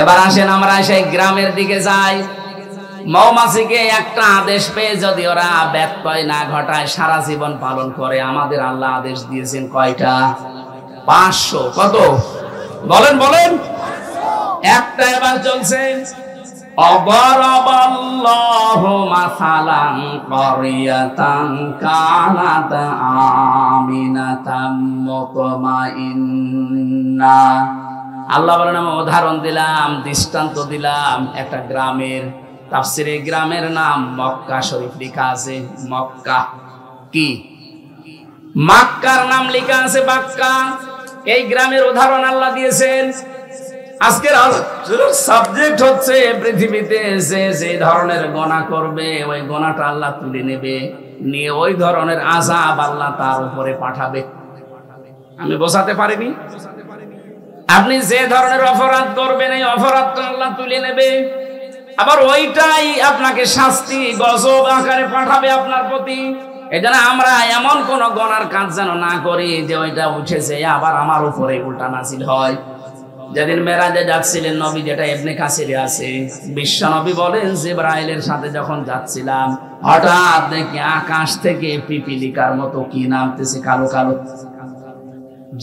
এবার আসেন আমরা সেই গ্রামের দিকে যাই। মৌমাছিকে একটা আদেশ পেয়ে যদি ওরা ব্যত্যয় না ঘটায় সারা জীবন পালন করে, আমাদের আল্লাহ আদেশ দিয়েছেন কয়টা? 500। কত বলেন বলেন? একটা এবার চলছে। অবরাবাল্লাহু মাসালান ক্বরিয়াতান কানাত আমিনাতাম মুতমাইন্না। আল্লাহ বলেন আমি উদাহরণ দিলাম, দৃষ্টান্ত দিলাম একটা গ্রামের। তাফসিরে গ্রামের নাম মক্কা শরীফ লেখা আছে। মক্কা কি? মক্কার নাম লেখা আছে মক্কা। এই গ্রামের উদাহরণ আল্লাহ দিয়েছেন। আজকের সাবজেক্ট হচ্ছে পৃথিবীতে যে ধরনের গুনাহ করবে ওই গুনাহটা আল্লাহ তুলে নেবে, নিয়ে ওই ধরনের আযাব আল্লাহ তার উপরে পাঠাবে। আমি বোঝাতে পারিনি? আপনি যে ধরনের অপরাধ করবেন এই অপরাধটা আল্লাহ তুলে নেবে, আবার ওইটাই আপনাকে শাস্তি গজব আকারে পাঠাবে আপনার প্রতি। এজন্য আমরা এমন কোন গুনার কাজ যেন না করি যে ওইটা উঠেছে আবার আমার উপরে উল্টা নাযিল হয়। যেদিন মেরাজে যাচ্ছিলেন নবী, যেটা ইবনে কাসিরে আছে, বিশ্ব নবী বলেন জিবরাইলের সাথে যখন যাচ্ছিলাম হঠাৎ দেখি আকাশ থেকে পিপিলিকার মতো কি নামতেছে, কালো কালো,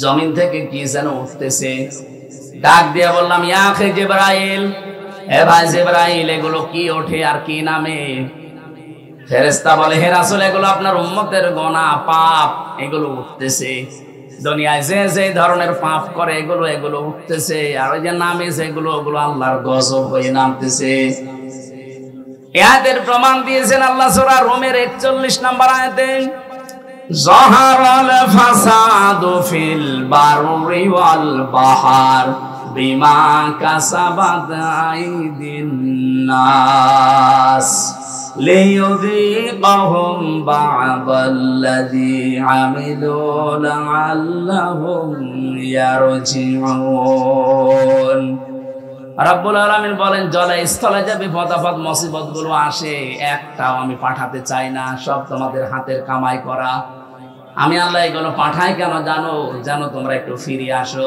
জমিন থেকে কি যেন উঠতেছে। ডাক দিয়ে বললাম ইয়া আখি জিবরাইল, এ ভাই জিবরাইল, এগুলো কি ওঠে আর কি নামে? ফেরেশতা বলে হে রাসূল, এগুলো আপনার উম্মতের গুনাহ পাপ, এগুলো উঠতেছে। দুনিয়ায় যে যে ধরনের পাপ করে এগুলো উঠতেছে, আর ওই যে নামে যেগুলো ওগুলো আল্লাহর গজব হয়ে নামতেছে। আয়াতের প্রমাণ দিয়েছেন আল্লাহ সূরা রুমের 41 নম্বর আয়াতে, যাহারাল ফাসাদু ফিল বাররি ওয়াল বাহার বিমা কাসাবাত আইদিন নাস লিয়ুযীকাহুম বা'দাল্লাযী আমিলু লা'আল্লাহুম ইয়ারজিউন। রাব্বুল আলামিন বলেন জলে স্থলে যে বিপদ আপদ মুসিবত গুলো আসে একটাও আমি পাঠাতে চাই না, সব তোমাদের হাতের কামাই করা। আমি আল্লাহ এগুলো পাঠাই কেন জানো? জানো তোমরা একটু ফিরে আসো,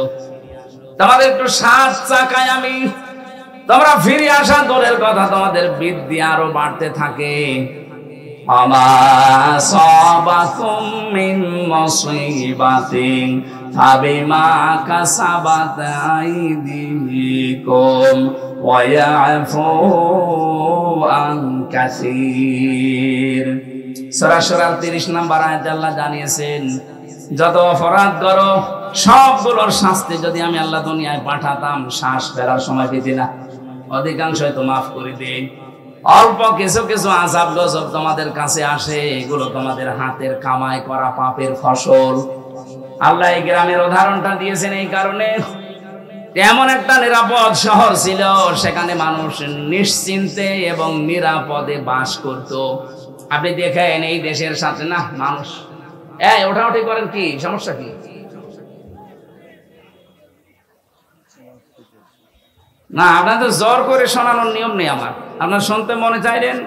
তোমাদের একটু সাত চাকায় আমি, তোমরা ফিরে আসা দূরের কথা তোমাদের বৃদ্ধি আরো বাড়তে থাকে। আমা সাবাকুম মিন মুসিবাতিন ফাবিমা কাসাবাত আইদিকুম ওয়া ইয়াফু আন কাসীর। সূরা সূরা 30 নম্বর আয়াতে আল্লাহ জানিয়েছেন যত অপরাধ করো সবগুলোর শাস্তি যদি আমি আল্লাহ দুনিয়ায় পাঠাতাম শ্বাস ফেরার সময় পেতে না, অধিকাংশই তো মাফ করে দেই। অল্প কিছু কিছু আযাব গজব তোমাদের কাছে আসে, এগুলো তোমাদের হাতের কামাই করা পাপের ফসল। আল্লাহ এই গ্রামের উদাহরণটা দিয়েছেন এই কারণে, এমন একটা নিরাপদ শহর ছিল, সেখানে মানুষ নিশ্চিন্তে এবং নিরাপদে বাস করত। আপনি দেখেন এই দেশের সাথে না মানুষ ওঠাউঠি করেন, কি সমস্যা? কি না, আপনার তো জোর করে শোনানোর নিয়ম নেই আমার। আপনার শুনতে মনে চাইলেন,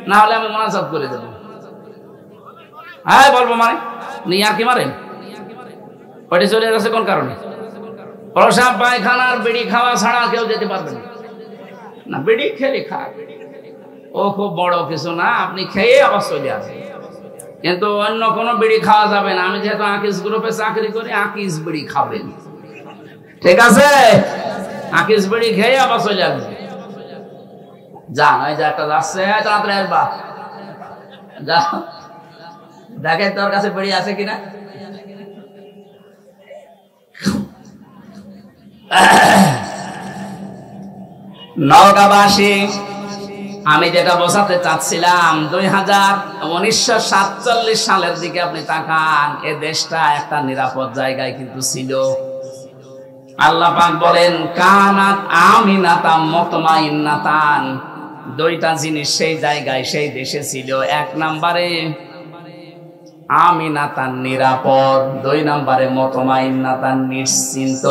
না হলে আমি মোনাজাত করে দেবো। হ্যাঁ বলবো মানে নিয়ে আর কি মারেন, ওইটা চলে গেছে কোন কারণে? প্রসাব পায়খানার বিড়ি খাওয়া ছাড়া কেউ যেতে পারবে না। বিড়ি খেলে খাক, ও খুব বড় কিছু না, আপনি খেয়ে আবার চলে আসেন, কিন্তু অন্য কোনো বিড়ি খাওয়া যাবে না। আমি যেহেতু আকিস গ্রুপে চাকরি করি, আকিস বিড়ি খাবেন, ঠিক আছে? আকিস বিড়ি খেয়ে আবার চলে আসবে। যান, ওই যে একটা যাচ্ছে, তাড়াতাড়ি আসবা, যা দেখে তোর কাছে বিড়ি আছে কিনা। নওগাঁবাসী, আমি যেটা বোঝাতে চাচ্ছিলাম 1947 সালের দিকে আপনি তাকান, এ দেশটা একটা নিরাপদ জায়গায় কিন্তু ছিল। আল্লাহ পাক বলেন কানাত আমিনাতাম মুতমাইন্নাতান, দুইটা জিনিস সেই জায়গায় সেই দেশে ছিল। এক নম্বরে আমিনাতান নিরাপদ, দুই নম্বরে মুতমাইন্নাতান নিশ্চিন্ত।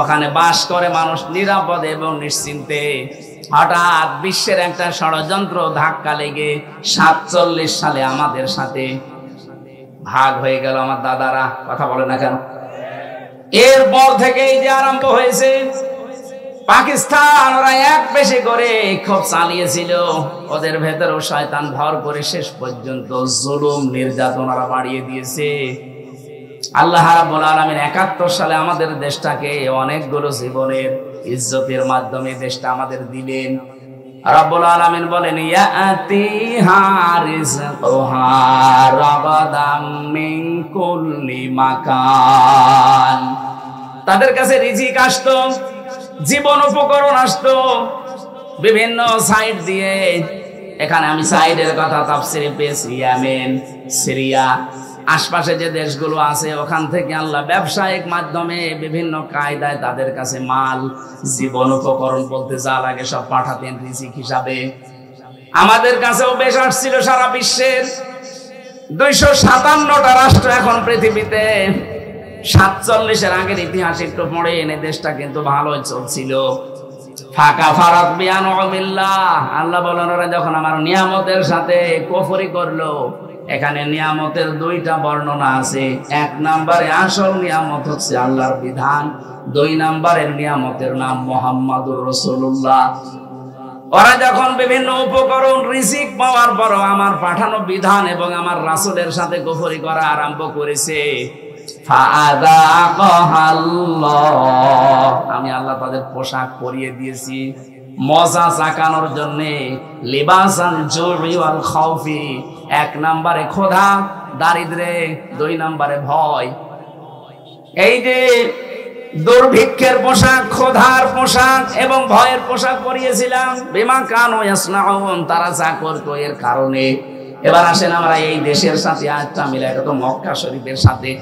ওখানে বাস করে মানুষ নিরাপদ এবং নিশ্চিন্তে। হঠাৎ বিশ্বের একটা ষড়যন্ত্র ধাক্কা লেগে 47 সালে আমাদের সাথে ভাগ হয়ে গেল। আমার দাদারা কথা বলে না কেন? এরপর থেকে এই যে আরম্ভ হয়েছে পাকিস্তান ওরা এক বেশি করে খুব চালিয়েছিল, ওদের ভেতরেও শয়তান ভর করে শেষ পর্যন্ত জুলুম নির্যাতন ওরা বাড়িয়ে দিয়েছে। আল্লাহ রাব্বুল আলামিন 71 সালে আমাদের দেশটাকে অনেকগুলো জীবনের ইজ্জতের মাধ্যমে দেশটা আমাদের দিলেন। রাব্বুল আলামিন বলেন ইয়াতিহা রিজকুহা রাগাদাম মিন কুল্লি মাকান, তাদের কাছে রিজিক আসতো, জীবন উপকরণ আসতো বিভিন্ন সাইড দিয়ে। এখানে আমি সাইডের কথা তাফসীরে পেয়েছি, ইয়েমেন, সিরিয়া, আশপাশে যে দেশগুলো আছে ওখান থেকে আল্লাহ ব্যবসায়িক মাধ্যমে বিভিন্ন কায়দায় তাদের কাছে মাল, জীবন উপকরণ বলতে যা লাগে সব পাঠাতেন রিজিক হিসাবে। আমাদের কাছেও বেশ আসছিল সারা বিশ্বের 257টা রাষ্ট্র এখন পৃথিবীতে। 47-এর আগের ইতিহাস একটু পড়ে এনে দেশটা কিন্তু ভালোই চলছিল। ফাঁকা ফারাত বিআনউমিল্লাহ, আল্লাহ বলেন ওরা যখন আমার নিয়ামতের সাথে কুফরি করলো। এখানে নিয়ামতের 2টা বর্ণনা আছে। 1 নম্বরে আসল নিয়ামত হচ্ছে আল্লাহর বিধান, 2 নম্বরের নিয়ামতের নাম মুহাম্মাদুর রাসূলুল্লাহ। ওরা যখন বিভিন্ন উপকরণ রিজিক পাওয়ার পরও আমার পাঠানো বিধান এবং আমার রাসূলের সাথে কুফরি করা আরম্ভ করেছে, আমি আল্লাহ তাদের পোশাক পরিয়ে দিয়েছি মজা চাকানোর জন্য। লিবাসান জুই ওয়াল খাউফি, 1 নম্বরে ক্ষুধা দারিদ্রে, 2 নম্বরে ভয়। এই যে দুর্ভিক্ষের পোশাক, ক্ষুধার পোশাক এবং ভয়ের পোশাক পরিয়েছিলাম, বিমা কানু ইয়াসনাউন, তারা যা করতো এর কারণে। এবার আসেন আমরা এই দেশের সাথে আরেকটা মিলে, এটা তো মক্কা শরীফের সাথে।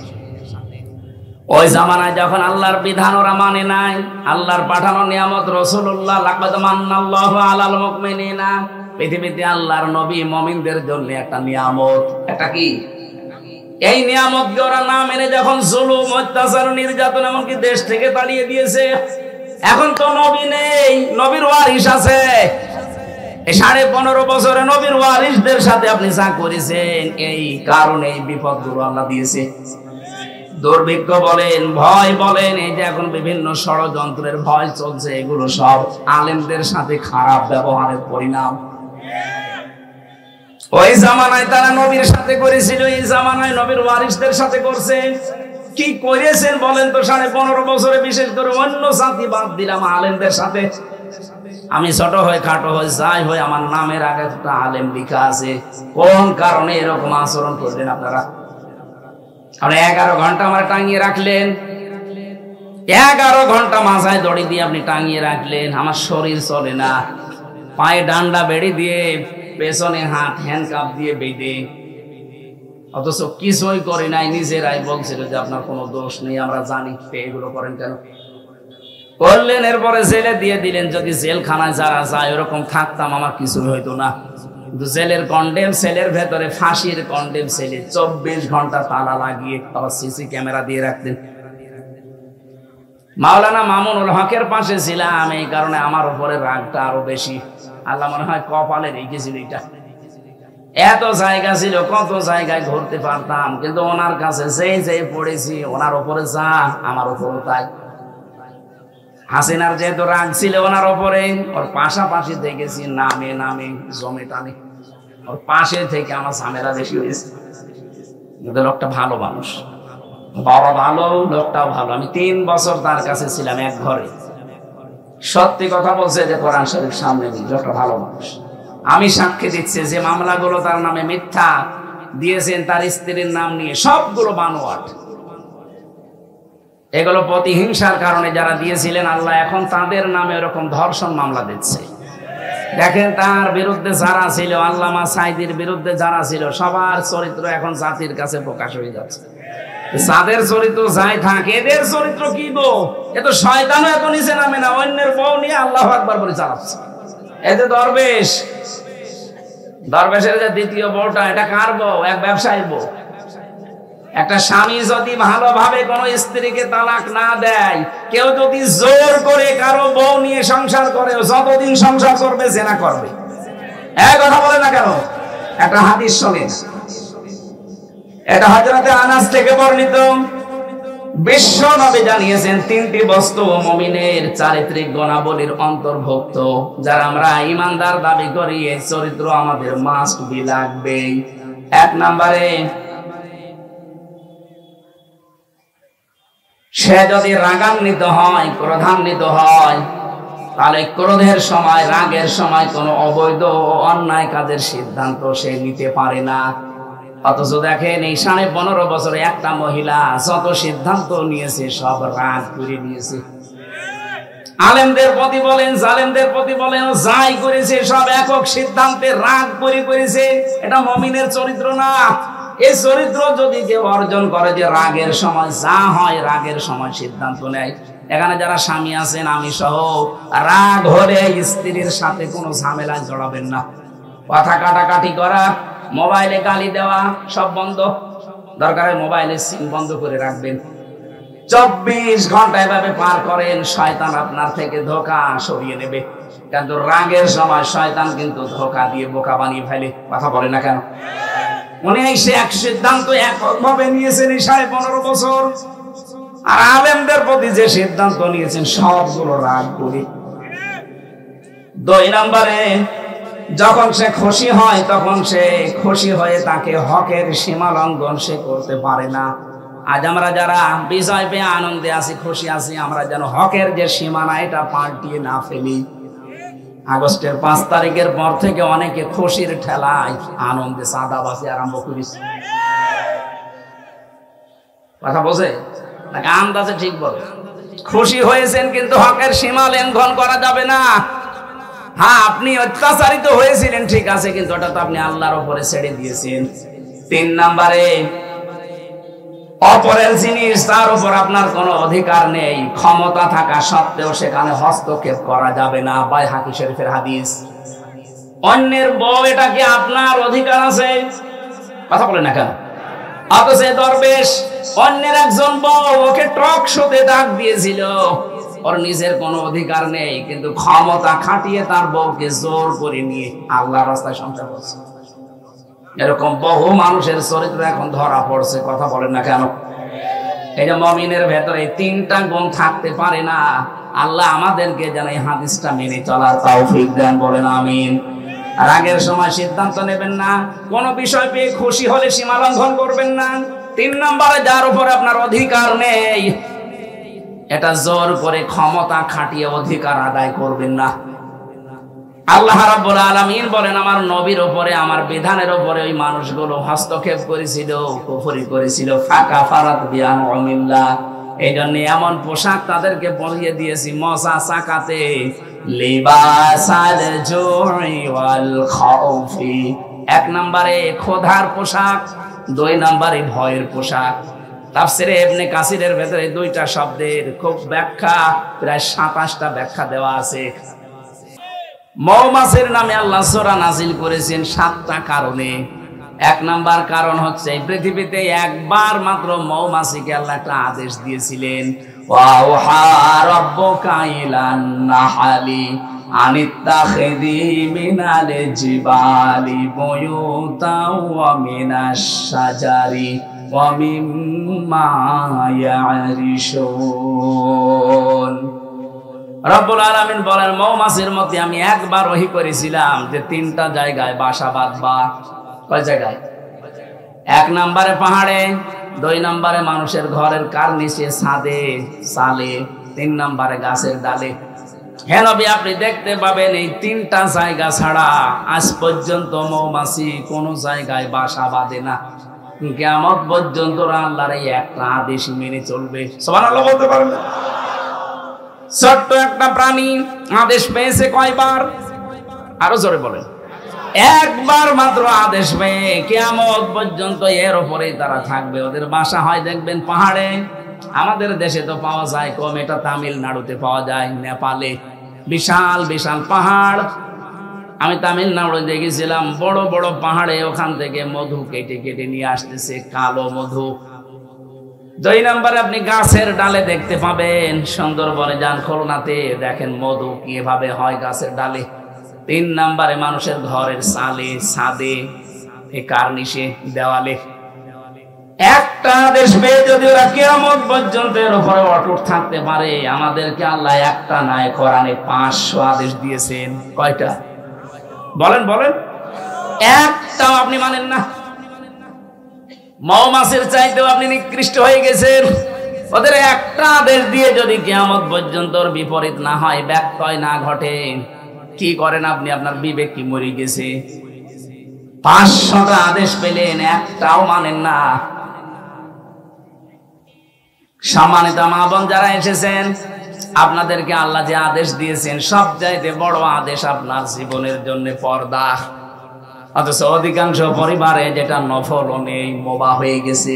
ওই জামানায় যখন আল্লাহর বিধান ওরা মানে নাই, আল্লাহর পাঠানো নিয়ামত রাসূলুল্লাহ, লাকাদ মান্নাল্লাহু আলাল মুমিনিনা, পৃথিবীতে আল্লাহর নবী মুমিনদের জন্য একটা নিয়ামত। এটা কি? এই নিয়ামত ওরা না মেনে যখন জুলুম, অত্যাচার, নির্যাতন এমনকি দেশ থেকে তাড়িয়ে দিয়েছে। এখন তো নবী নেই, নবীর ওয়ারিস আছে। এই 15.5 বছরে নবীর ওয়ারিসদের সাথে আপনি যা করেছেন, এই কারণে এই বিপদগুলো আল্লাহ দিয়েছে। দুর্ভিক্ষ বলেন, ভয় বলেন, এই যে এখন বিভিন্ন ষড়যন্ত্রের ভয় চলছে, এগুলো সব আলেমদের সাথে খারাপ ব্যবহারের পরিণাম। ওই জামানায় তারা নবীর সাথে করেছিল, এই জামানায় নবীর ওয়ারিসদের সাথে করছে। কি করেছেন বলেন তো 15.5 বছরে? বিশেষ করে অন্য জাতি বাদ দিলাম, আলেমদের সাথে। আমি ছোট হয়ে খাটো হয়ে যাই হয়ে আমার নামের আগে একটা আলেম লেখা আছে। কোন কারণে এরকম আচরণ করলেন আপনারা? আপনি 11 ঘন্টা আমার টাঙিয়ে রাখলেন, 11 ঘন্টা মাথায় দড়ি দিয়ে আপনি টাঙিয়ে রাখলেন, আমার শরীর চলে না, পায়ে ডান্ডা বেড়ে দিয়ে, পেছনে হাত হ্যান্ডকাপ দিয়ে বেঁধে, অথচ কিছুই করে নাই। নিজেরাই বলছিল যে আপনার কোনো দোষ নেই, আমরা জানি, এগুলো করেন কেন? করলেন, এরপরে জেলে দিয়ে দিলেন। যদি জেলখানায় যারা যায় ওরকম থাকতাম আমার কিছু হইতো না। কিন্তু জেলের কন্ডেম সেলের ভেতরে, ফাঁসির কন্ডেম সেলে 24 ঘন্টা তালা লাগিয়ে আবার সিসি ক্যামেরা দিয়ে রাখতেন। মাওলানা মামুনুল হকের পাশে ছিলাম, এই কারণে আমার উপরে রাগটা আরো বেশি। আল্লাহ মনে হয় কপালে রেখেছিল এটা। এত জায়গা ছিল, কত জায়গায় ঘুরতে পারতাম, কিন্তু ওনার কাছে যে পড়েছি, ওনার উপরে যা আমার উপরে তাই। হাসিনার যেহেতু রাগ ছিল ওনার উপরে, ওর পাশাপাশি দেখেছি নামে নামে জমে টানে, ওর পাশে থেকে আমার ঝামেলা বেশি হয়েছে। কিন্তু লোকটা ভালো মানুষ, বাবা ভালো, লোকটাও ভালো। আমি 3 বছর তার কাছে ছিলাম এক ঘরে। সত্যি কথা বলছে যে কোরআন শরীফ সামনে দিই, লোকটা ভালো মানুষ। আমি সাক্ষী দিচ্ছি যে মামলাগুলো তার নামে মিথ্যা দিয়েছেন, তার স্ত্রীর নাম নিয়ে, সবগুলো বানোয়াট। এগুলো প্রতিহিংসার কারণে যারা দিয়েছিলেন, আল্লাহ এখন তাদের নামে এরকম ধর্ষণ মামলা দিচ্ছে। দেখেন তার বিরুদ্ধে যারা ছিল, আল্লামা সাইদির বিরুদ্ধে যারা ছিল, সবার চরিত্র এখন জাতির কাছে প্রকাশ হয়ে যাচ্ছে। যাদের চরিত্র যাই থাকে, এদের চরিত্র কি গো? এ তো শয়তানও এত নিচে নামে না, অন্যের বউ নিয়ে আল্লাহু আকবার বলে চালাচ্ছে। এতে দরবেশ, দরবেশের যে দ্বিতীয় বউটা, এটা কার বউ? এক ব্যবসায়ীর বউ। একটা স্বামী যদি ভালোভাবে কোন স্ত্রীকে তালাক না দেয়, কেউ যদি জোর করে কারো বউ নিয়ে সংসার করে, যতদিন সংসার করবে জেনা করবে। এক কথা বলে না কেন? একটা হাদিস শোনেন, এটা হযরতে আনাস থেকে বর্ণিত। বিশ্ব নবী জানিয়েছেন তিনটি বস্তু মুমিনের চারিত্রিক গুণাবলীর অন্তর্ভুক্ত। যারা আমরা ঈমানদার দাবি করি এই চরিত্র আমাদের মাস্ট বি লাগবে। এক নম্বরে, সে যদি রাগান্বিত হয়, ক্রোধান্বিত হয়, তাহলে ক্রোধের সময়, রাগের সময় কোনো অবৈধ ও অন্যায় কাজের সিদ্ধান্ত সে নিতে পারে না। অথচ দেখেন এই 15.5 বছরে একটা মহিলা যত সিদ্ধান্ত নিয়েছে সব রাগ করে নিয়েছে। আলেমদের প্রতি বলেন, জালেমদের প্রতি বলেন, যাই করেছে সব একক সিদ্ধান্তে রাগ করে করেছে। এটা মুমিনের চরিত্র না। এই চরিত্র যদি কেউ অর্জন করে যে রাগের সময় যা হয় রাগের সময় সিদ্ধান্ত নেয়। এখানে যারা স্বামী আছেন, আমি সহ, রাগ হলে স্ত্রীর সাথে কোনো ঝামেলায় জড়াবেন না। কথা কাটাকাটি করা, মোবাইলে গালি দেওয়া সব বন্ধ। দরকারে মোবাইলের সিম বন্ধ করে রাখবেন। 24 ঘন্টা এভাবে পার করেন, শয়তান আপনার থেকে ধোঁকা সরিয়ে নেবে। কিন্তু রাগের সময় শয়তান কিন্তু ধোঁকা দিয়ে বোকা বানিয়ে ফেলে। কথা বলে না কেন? উনি এসে এক সিদ্ধান্ত এককভাবে নিয়েছেন এই 15.5 বছর, আর আলেমদের প্রতি যে সিদ্ধান্ত নিয়েছেন সবগুলো রাগ করে। 2 নম্বরে, যখন সে খুশি হয় তখন সে খুশি হয়ে তাকে হকের সীমা লঙ্ঘন সে করতে পারে না। আজ আমরা যারা বিজয় পেয়ে আনন্দে আছি, খুশি আছি, আমরা যেন হকের যে সীমানা এটা পাল্টিয়ে না ফেলি। আগস্টের 5 তারিখের পর থেকে অনেকে খুশির ঠেলায় আনন্দে চাঁদাবাজি আরম্ভ করেছে। কথা বোঝে নাকি? আন্দাজে ঠিক বলে। খুশি হয়েছেন কিন্তু হকের সীমা লঙ্ঘন করা যাবে না। হ্যাঁ, আপনি অত্যাচারিত হয়েছিলেন ঠিক আছে, কিন্তু ওটা তো আপনি আল্লাহর উপরে ছেড়ে দিয়েছেন। 3 নম্বরে, অপরের জিনিস তার উপর আপনার কোনো অধিকার নেই, ক্ষমতা থাকা সত্ত্বেও সেখানে হস্তক্ষেপ করা যাবে না। বাইহাকি শরীফের হাদিস। অন্যের বউ, এটা কি আপনার অধিকার আছে? কথা বলে না কেন? অথচ দরবেশ অন্যের একজন বউ ওকে টক শোতে ডাক দিয়েছিল। ওর নিজের কোনো অধিকার নেই, কিন্তু ক্ষমতা খাটিয়ে তার বউকে জোর করে নিয়ে আল্লাহর রাস্তায় সংসার করছে। এরকম বহু মানুষের চরিত্র এখন ধরা পড়ছে। কথা বলেন না কেন? এই যে মুমিনের ভেতরে 3টা গুণ থাকতে পারে না। আল্লাহ আমাদেরকে যেন এই হাদিসটা মেনে চলার তৌফিক দেন, বলেন আমিন। রাগের সময় সিদ্ধান্ত নেবেন না, কোনো বিষয় পেয়ে খুশি হলে সীমা লঙ্ঘন করবেন না। 3 নম্বরে, যার উপর আপনার অধিকার নেই এটা জোর করে ক্ষমতা খাটিয়ে অধিকার আদায় করবেন না। আল্লাহ রাব্বুল আলামিন বলেন, আমার নবীর উপরে, আমার বিধানের উপরে ওই মানুষগুলো হস্তক্ষেপ করেছিল, কুফরি করেছিল। ফাকা ফারাত বিআনউমিল্লাহ। এই জন্য এমন পোশাক তাদেরকে পরিয়ে দিয়েছি, মশা চাকাতে, লিবাসাল জুই ওয়াল খাউফি। 1 নম্বরে ক্ষুধার পোশাক, 2 নম্বরে ভয়ের পোশাক। তাফসিরে ইবনে কাসিরের ভেতরে 2টা শব্দের খুব ব্যাখ্যা, প্রায় 27টা ব্যাখ্যা দেওয়া আছে। মৌমাছির নামে আল্লাহ সূরা নাজিল করেছেন 7টা কারণে। 1 নাম্বার কারণ হচ্ছে পৃথিবীতে একবার মাত্র মৌমাছিকে আল্লাহ একটা আদেশ দিয়েছিলেন, ওয়াহা রাব্বুকা ইলান নাহলি আনিত্তাখিযি মিনাল জিবালি বুয়ুতা ওয়া মিনাশ শাজারি ওয়া মিম্মা ইয়ারিশুন। রব্বুল আলামিন বলেন, মৌমাছির মধ্যে আমি একবার ওহী করেছিলাম যে 3টা জায়গায় বাসা বাঁধবা। কয় জায়গায়? 1 নম্বরে পাহাড়ে, 2 নম্বরে মানুষের ঘরের কার্নিশে, ছাদে, চালে, 3 নম্বরে গাছের ডালে। হে নবী, আপনি দেখতে পাবেন এই 3টা জায়গা ছাড়া আজ পর্যন্ত মৌমাছি কোনো জায়গায় বাসা বাঁধে না। কিয়ামত পর্যন্ত আল্লাহর এই একটা আদেশ মেনে চলবে। সুবহানাল্লাহ বলতে পারবেন? ছোট্ট একটা প্রাণী আদেশ পেয়েছে কয়বার? আরো জোরে বলেন। একবার মাত্র আদেশ পেয়ে কিয়ামত পর্যন্ত এর উপরেই তারা থাকবে। ওদের বাসা হয় দেখবেন পাহাড়ে। আমাদের দেশে তো পাওয়া যায় কম, এটা তামিলনাড়ুতে পাওয়া যায়, নেপালে বিশাল বিশাল পাহাড়। আমি তামিলনাড়ু দেখেছিলাম, বড় বড় পাহাড়ে ওখান থেকে মধু কেটে কেটে নিয়ে আসতেছে, কালো মধু। 2 নম্বরে আপনি গাছের ডালে দেখতে পাবেন, সুন্দরবনে যান, খুলনাতে দেখেন মধু কিভাবে হয় গাছের ডালে। 3 নম্বরে মানুষের ঘরের চালে, ছাদে, কার্নিশে, দেওয়ালে। একটা আদেশ পেয়ে যদি ওরা কিয়ামত পর্যন্ত এর উপরে অটুট থাকতে পারে, আমাদেরকে আল্লাহ একটা নয় কোরআনে 500 আদেশ দিয়েছেন। কয়টা বলেন বলেন? একটাও আপনি মানেন না। মৌমাছির চাইতেও আপনি নিকৃষ্ট হয়ে গেছেন। ওদের একটা আদেশ দিয়ে যদি কিয়ামত পর্যন্ত ওর বিপরীত না হয়, ব্যত্যয় না ঘটে, কি করেন আপনি? আপনার বিবেক কি মরে গেছে? 500টা আদেশ পেলেন, একটাও মানেন না। সম্মানিত মা বোন যারা এসেছেন, আপনাদেরকে আল্লাহ যে আদেশ দিয়েছেন সবচাইতে বড় আদেশ আপনার জীবনের জন্য পর্দা। অথচ অধিকাংশ পরিবারে যেটা নফল নেই, মোবা হয়ে গেছে।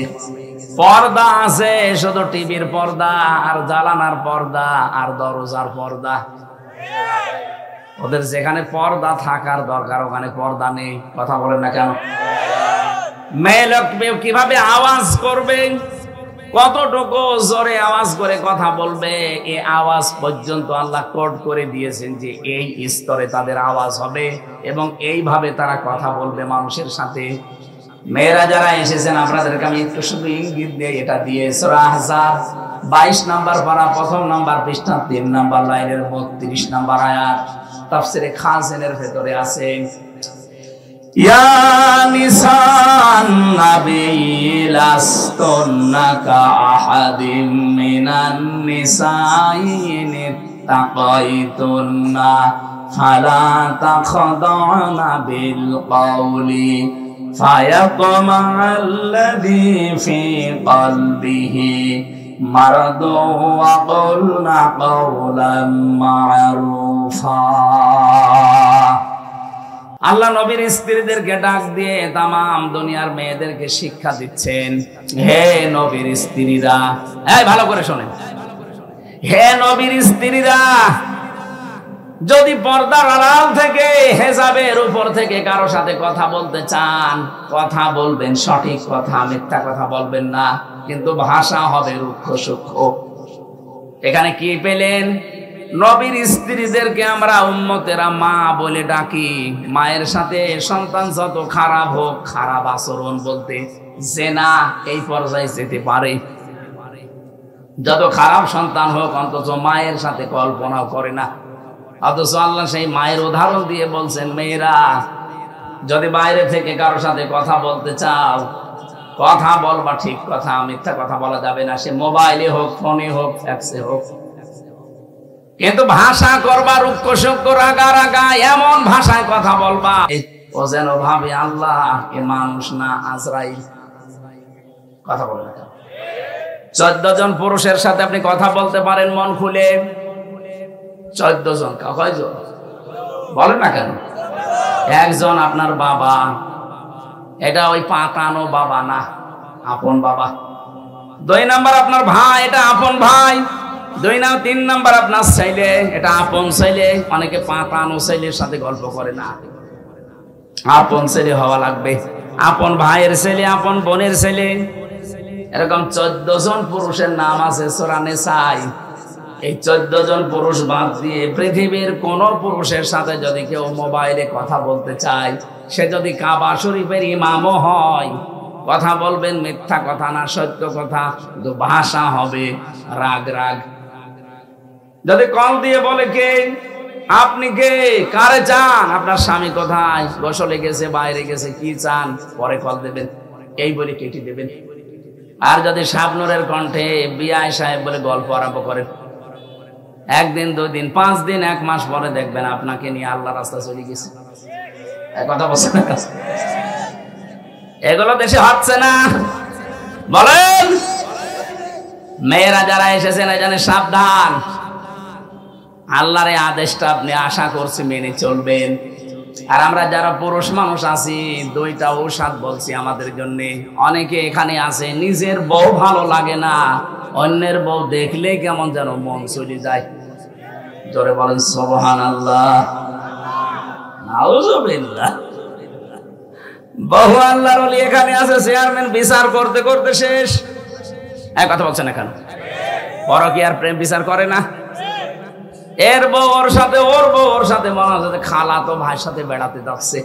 পর্দা আছে শুধু টিভির পর্দা আর জানালার পর্দা আর দরজার পর্দা। ওদের যেখানে পর্দা থাকার দরকার ওখানে পর্দা নেই। কথা বলেন না কেন? মেয়ে লোক কিভাবে আওয়াজ করবে, কতটুকু জোরে আওয়াজ করে কথা বলবে, এই আওয়াজ পর্যন্ত আল্লাহ কোড করে দিয়েছেন যে এই স্তরে তাদের আওয়াজ হবে এবং এইভাবে তারা কথা বলবে মানুষের সাথে। মেয়েরা যারা এসেছেন আপনাদেরকে আমি একটু শুধু ইঙ্গিত দিয়ে এটা দিয়ে সূরা আহজাব 22 নম্বর পারা 1ম নম্বর পৃষ্ঠা 3 নম্বর লাইনের 32 নম্বর আয়াত তাফসীরে খাজিনের ভেতরে আছে। ইয়া নিসান নাবিয়্যি লাস্তুন্না কা আহাদিম মিনান নিসাই ইত্তাকাইতুন্না ফালা তাখদা'না বিল কওলি ফায়াতমা'আল্লাযী ফী কলবিহি মারাদু ওয়া কুলনা কাওলাম মা'রুফা। আল্লাহ নবীর স্ত্রীদেরকে ডাক দিয়ে তামাম দুনিয়ার মেয়েদেরকে শিক্ষা দিচ্ছেন। হে নবীর স্ত্রীরা, এই ভালো করে শোনেন, হে নবীর স্ত্রীরা, যদি পর্দার আড়াল থেকে হেজাবের উপর থেকে কারো সাথে কথা বলতে চান, কথা বলবেন সঠিক কথা, মিথ্যা কথা বলবেন না, কিন্তু ভাষা হবে রুক্ষ সূক্ষ্ম। এখানে কি পেলেন? নবীর স্ত্রীদেরকে আমরা উম্মতেরা মা বলে ডাকি। মায়ের সাথে সন্তান যত খারাপ হোক, খারাপ আচরণ বলতে জেনা এই পর্যায়ে যেতে পারে। যত খারাপ সন্তান হোক, অন্তত মায়ের সাথে কল্পনাও করে না। অথচ আল্লাহ সেই মায়ের উদাহরণ দিয়ে বলছেন, মেয়েরা যদি বাইরে থেকে কারো সাথে কথা বলতে চাও, কথা বলবা ঠিক কথা, মিথ্যা কথা বলা যাবে না। সে মোবাইলে হোক, ফোনে হোক, ফ্যাক্সে হোক, কিন্তু ভাষা করবা রুক্ষ সূক্ষ্ম, রাগা রাগা, এমন ভাষায় কথা বলবা ও যেন ভাবে আল্লাহ এ মানুষ না আজরাইল। কথা বলে না। 14 জন পুরুষের সাথে আপনি কথা বলতে পারেন মন খুলে। 14 জন, কয়জন বলেন না কেন? একজন আপনার বাবা, এটা ওই পাতানো বাবা না, আপন বাবা। 2 নাম্বার আপনার ভাই, এটা আপন ভাই। 3 নাম্বার আপনার ছেলে, এটা আপন ছেলে। অনেকে পাতানো ছেলের সাথে গল্প করে না, আপন ছেলে হওয়া লাগবে। আপন ভাইয়ের ছেলে, আপন বোনের ছেলে, এরকম 14 জন পুরুষের নাম আছে সূরা নিসায়। এই 14 জন পুরুষ বাদ দিয়ে পৃথিবীর কোন পুরুষের সাথে যদি কেউ মোবাইলে কথা বলতে চায়, সে যদি কাবা শরীফের ইমামও হয়, কথা বলবেন মিথ্যা কথা না, সত্য কথা, কিন্তু ভাষা হবে রাগ রাগ। যদি কল দিয়ে বলে কে আপনি, কে কারে চান, আপনার স্বামী কোথায়, গোসলে গেছে, বাইরে গেছে, কি চান, পরে কল দেবেন, এই বলে কেটে দেবেন। আর যদি শাবনুরের কণ্ঠে বিআই সাহেব বলে গল্প আরম্ভ করেন, 1 দিন 2 দিন 5 দিন 1 মাস পরে দেখবেন আপনাকে নিয়ে আল্লাহ রাস্তা চলে গেছে। কথা বলছেন না? এগুলো দেশে হচ্ছে না, বলেন? মেয়েরা যারা এসেছেন এখানে সাবধান, আল্লাহর এই আদেশটা আপনি আশা করছি মেনে চলবেন। আর আমরা যারা পুরুষ মানুষ আছি, 2টা ঔষধ বলছি আমাদের জন্য। অনেকে এখানে আছে নিজের বউ ভালো লাগে না, অন্যের বউ দেখলে কেমন যেন মন চলে যায়। জোরে বলেন সুবহানাল্লাহ, নাউযুবিল্লাহ। বহু আল্লাহর ওলি এখানে আছে, চেয়ারম্যান বিচার করতে করতে শেষ। এক কথা বলছেন না কেন? পরকীয়ার প্রেম বিচার করে না? এর বউ ওর সাথে, ওর বউ ওর সাথে, মনে হচ্ছে খালা তো ভাইয়ের সাথে বেড়াতে যাচ্ছে।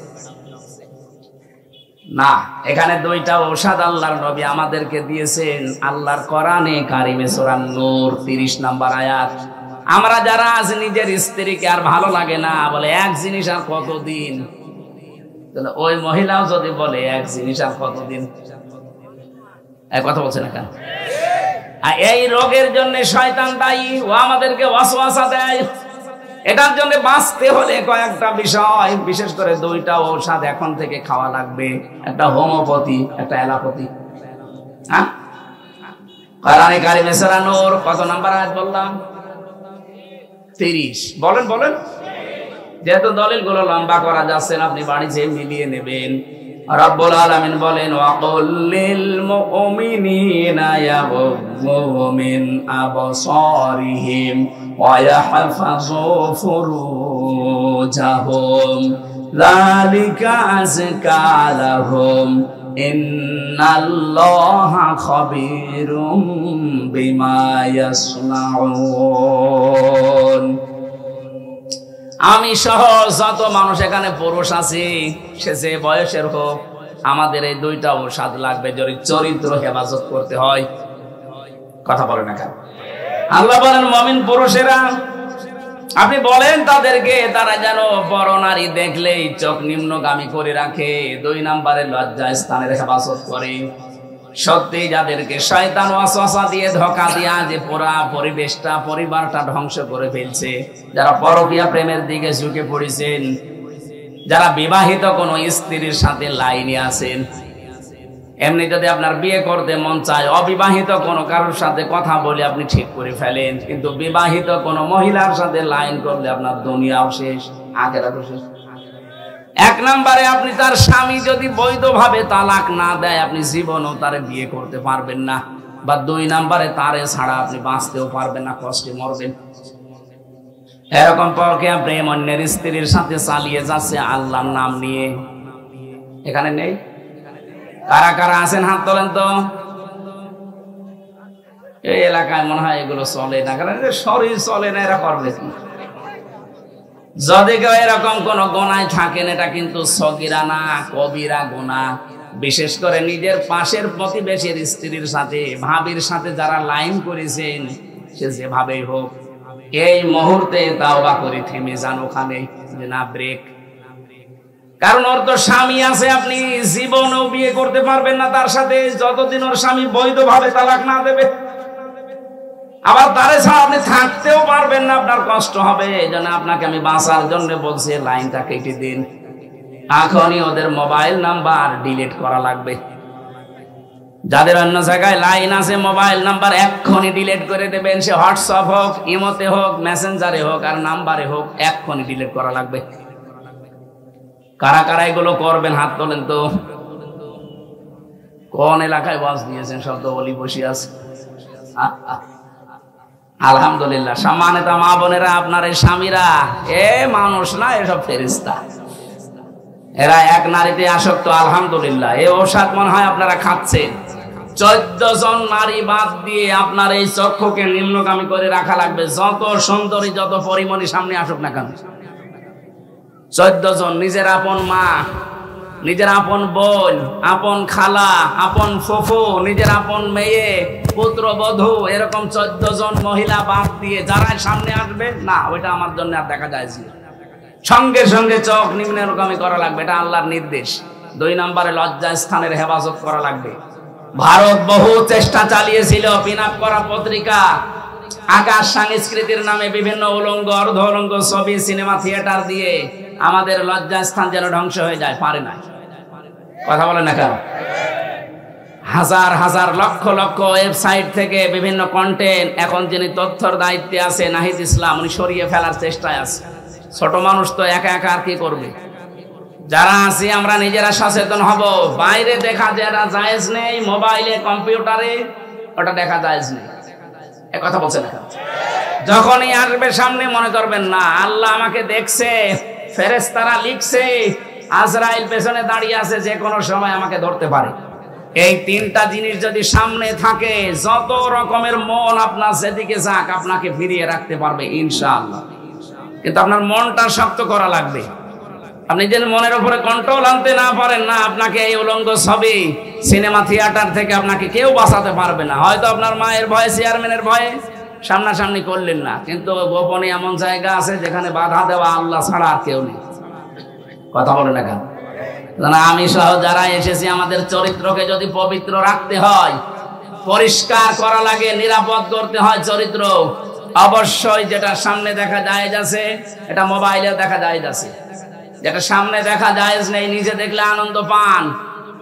না, এখানে দুইটা ঔষধ আল্লাহর নবী আমাদেরকে দিয়েছেন আল্লাহর কোরআনে কারিমে সূরা নূর 30 নম্বর আয়াত। আমরা যারা আজ নিজের স্ত্রীকে আর ভালো লাগে না, বলে এক জিনিস আর কতদিন, তাহলে ওই মহিলাও যদি বলে এক জিনিস আর কতদিন, এক কথা বলছে না কেন? আর এই রোগের জন্য শয়তান দায়ী, ও আমাদেরকে ওয়াসওয়াসা দেয়। এটার জন্য বাঁচতে হলে কয়েকটা বিষয়, বিশেষ করে দুইটা ঔষধ এখন থেকে খাওয়া লাগবে, একটা হোমিওপ্যাথি, একটা অ্যালোপ্যাথি। হ্যাঁ, কোরআনে কারিমে সূরা নূর কত নাম্বার আয়াত বললাম? 30। বলেন বলেন। যেহেতু দলিলগুলো লম্বা করা যাচ্ছে না, আপনি বাড়ি যেয়ে মিলিয়ে নেবেন। রব্বুল আলামিন বলেন, ওয়াকুল লিল মুমিনিনা ইয়াগুযু মিন আবসারিহিম ওয়া ইয়াহফাযু ফুরুজাহুম যালিকা আযকা লাহুম ইন্নাল্লাহা খাবীরুম বিমা ইয়াসনাউন। আমি সহ যত মানুষ এখানে পুরুষ আছি, সে যে বয়সের হোক, আমাদের এই দুইটা ঔষধ লাগবে যদি চরিত্র হেফাজত করতে হয়। কথা বলে না কেন? আল্লাহ বলেন মুমিন পুরুষেরা, আপনি বলেন তাদেরকে তারা যেন বড় নারী দেখলেই চোখ নিম্নগামী করে রাখে, 2 নম্বরে লজ্জা স্থানের হেফাজত করে। সত্যি যাদেরকে শয়তান ওয়াসওয়াসা দিয়ে ধোঁকা দিয়া যে পুরা পরিবেশটা, পরিবারটা ধ্বংস করে ফেলছে, যারা পরকীয়া প্রেমের দিকে ঝুঁকে পড়েছেন, যারা বিবাহিত কোন স্ত্রীর সাথে লাইনে আছেন, এমনি যদি আপনার বিয়ে করতে মন চায়, অবিবাহিত কোনো কারোর সাথে কথা বলে আপনি ঠিক করে ফেলেন, কিন্তু বিবাহিত কোনো মহিলার সাথে লাইন করলে আপনার দুনিয়াও শেষ, আখিরাতও শেষ। 1 নম্বরে আপনি তার স্বামী যদি বৈধভাবে তালাক না দেয়, আপনি জীবনও তারে বিয়ে করতে পারবেন না, বা 2 নম্বরে তারে ছাড়া আপনি বাঁচতেও পারবেন না, কষ্টে মরবেন। এরকম পরকীয়া প্রেম অন্যের স্ত্রীর সাথে চালিয়ে যাচ্ছে আল্লাহর নাম নিয়ে, এখানে নেই? কারা কারা আছেন হাত তোলেন তো। এই এলাকায় মনে হয় এগুলো চলে না, কারণ শরীর চলে না, এরা করবে কি? যদি কেউ এরকম কোন গুনায় থাকেন, এটা কিন্তু সগীরা না, কবিরা গুনাহ। বিশেষ করে নিজের পাশের প্রতিবেশীর স্ত্রীর সাথে, ভাবির সাথে যারা লাইন করেছেন, সে যেভাবেই হোক এই মুহূর্তে তাওবা করে থেমে যান ওখানে, যে না ব্রেক। কারণ ওর তো স্বামী আছে, আপনি জীবনেও বিয়ে করতে পারবেন না তার সাথে যতদিন ওর স্বামী বৈধভাবে তালাক না দেবে। আবার তারে ছাড়া আপনি থাকতেও পারবেন না, আপনার কষ্ট হবে। এই জন্য আপনাকে আমি বাঁচার জন্য বলছি, লাইনটা কেটে দিন। এখনই ওদের মোবাইল নাম্বার ডিলিট করা লাগবে। যাদের অন্য জায়গায় লাইন আছে, মোবাইল নাম্বার এক্ষুনি ডিলিট করে দেবেন। সে হোয়াটসঅ্যাপ হোক, ইমোতে হোক, মেসেঞ্জারে হোক, আর নাম্বারে হোক, এক্ষুনি ডিলিট করা লাগবে। কারা কারা এগুলো করবেন হাত তোলেন তো। কোন এলাকায় বাস দিয়েছেন? সব তো বলি বসে আছে। আলহামদুলিল্লাহ। সম্মানিত মা বোনেরা, আপনার এই স্বামীরা এ মানুষ না, এসব ফেরেশতা। এরা এক নারীতে আসক্ত। আলহামদুলিল্লাহ। এই ঔষধ মনে হয় আপনারা খাচ্ছেন। 14 জন নারী বাদ দিয়ে আপনার এই চক্ষুকে নিম্নগামী করে রাখা লাগবে, যত সুন্দরী, যত পরিমণি সামনে আসুক না কেন। 14 জন। নিজের আপন মা, নিজের আপন বোন, আপন খালা, আপন ফুফু, নিজের আপন মেয়ে, পুত্রবধূ, এরকম 14 জন মহিলা বাদ দিয়ে যারা সামনে আসবে না, ওইটা আমার জন্য আর দেখা যায় না। সঙ্গে সঙ্গে চোখ নিম্নগামী করা লাগবে, এটা আল্লাহর নির্দেশ। 2 নম্বরে লজ্জা স্থানের হেফাজত করা লাগবে। ভারত বহু চেষ্টা চালিয়েছিল, পিন আপ করা পত্রিকা, আকাশ সংস্কৃতির নামে বিভিন্ন উলঙ্গ, অর্ধ উলঙ্গ ছবি, সিনেমা, থিয়েটার দিয়ে আমাদের লজ্জা স্থান যেন ধ্বংস হয়ে যায়, পারে না। কথা বলে না কেন? হাজার হাজার লক্ষ লক্ষ ওয়েবসাইট থেকে বিভিন্ন কন্টেন্ট, এখন যিনি তথ্যর দায়িত্বে আছে নাহিদ ইসলাম, উনি সরিয়ে ফেলার চেষ্টায় আছে। ছোট মানুষ তো একা একা আর কি করবে? যারা আছি আমরা নিজেরা সচেতন হব। বাইরে দেখা যারা জায়েজ নেই, মোবাইলে, কম্পিউটারে ওটা দেখা জায়েজ নেই। এ কথা বলছে না। যখনই আসবে সামনে, মনে করবেন না আল্লাহ আমাকে দেখছে, ফেরেশতারা লিখছে, আজরাইল পেছনে দাঁড়িয়ে আছে, যে কোনো সময় আমাকে ধরতে পারে। এই 3টা জিনিস যদি সামনে থাকে, যত রকমের মন আপনার যেদিকে যাক, আপনাকে ফিরিয়ে রাখতে পারবে ইনশাআল্লাহ। কিন্তু আপনার মনটা শক্ত করা লাগবে। আপনি যেন মনের উপরে কন্ট্রোল আনতে না পারেন না, আপনাকে এই উলঙ্গ ছবি সিনেমা থিয়েটার থেকে আপনাকে কেউ বাঁচাতে পারবে না। হয়তো আপনার মায়ের ভয়ে, চেয়ারম্যানের ভয়ে সামনাসামনি করলেন না, কিন্তু গোপনে এমন জায়গা আছে যেখানে বাধা দেওয়া আল্লাহ ছাড়া আর কেউ নেই। কথা বলে না কেন? আমি সহ যারা এসেছি, আমাদের চরিত্রকে যদি পবিত্র রাখতে হয়, পরিষ্কার করা লাগে, নিরাপদ করতে হয় চরিত্র, অবশ্যই যেটা সামনে দেখা যায় যাচ্ছে, এটা মোবাইলে দেখা যায় যাচ্ছে। যেটা সামনে দেখা যায় নেই, নিজে দেখলে আনন্দ পান,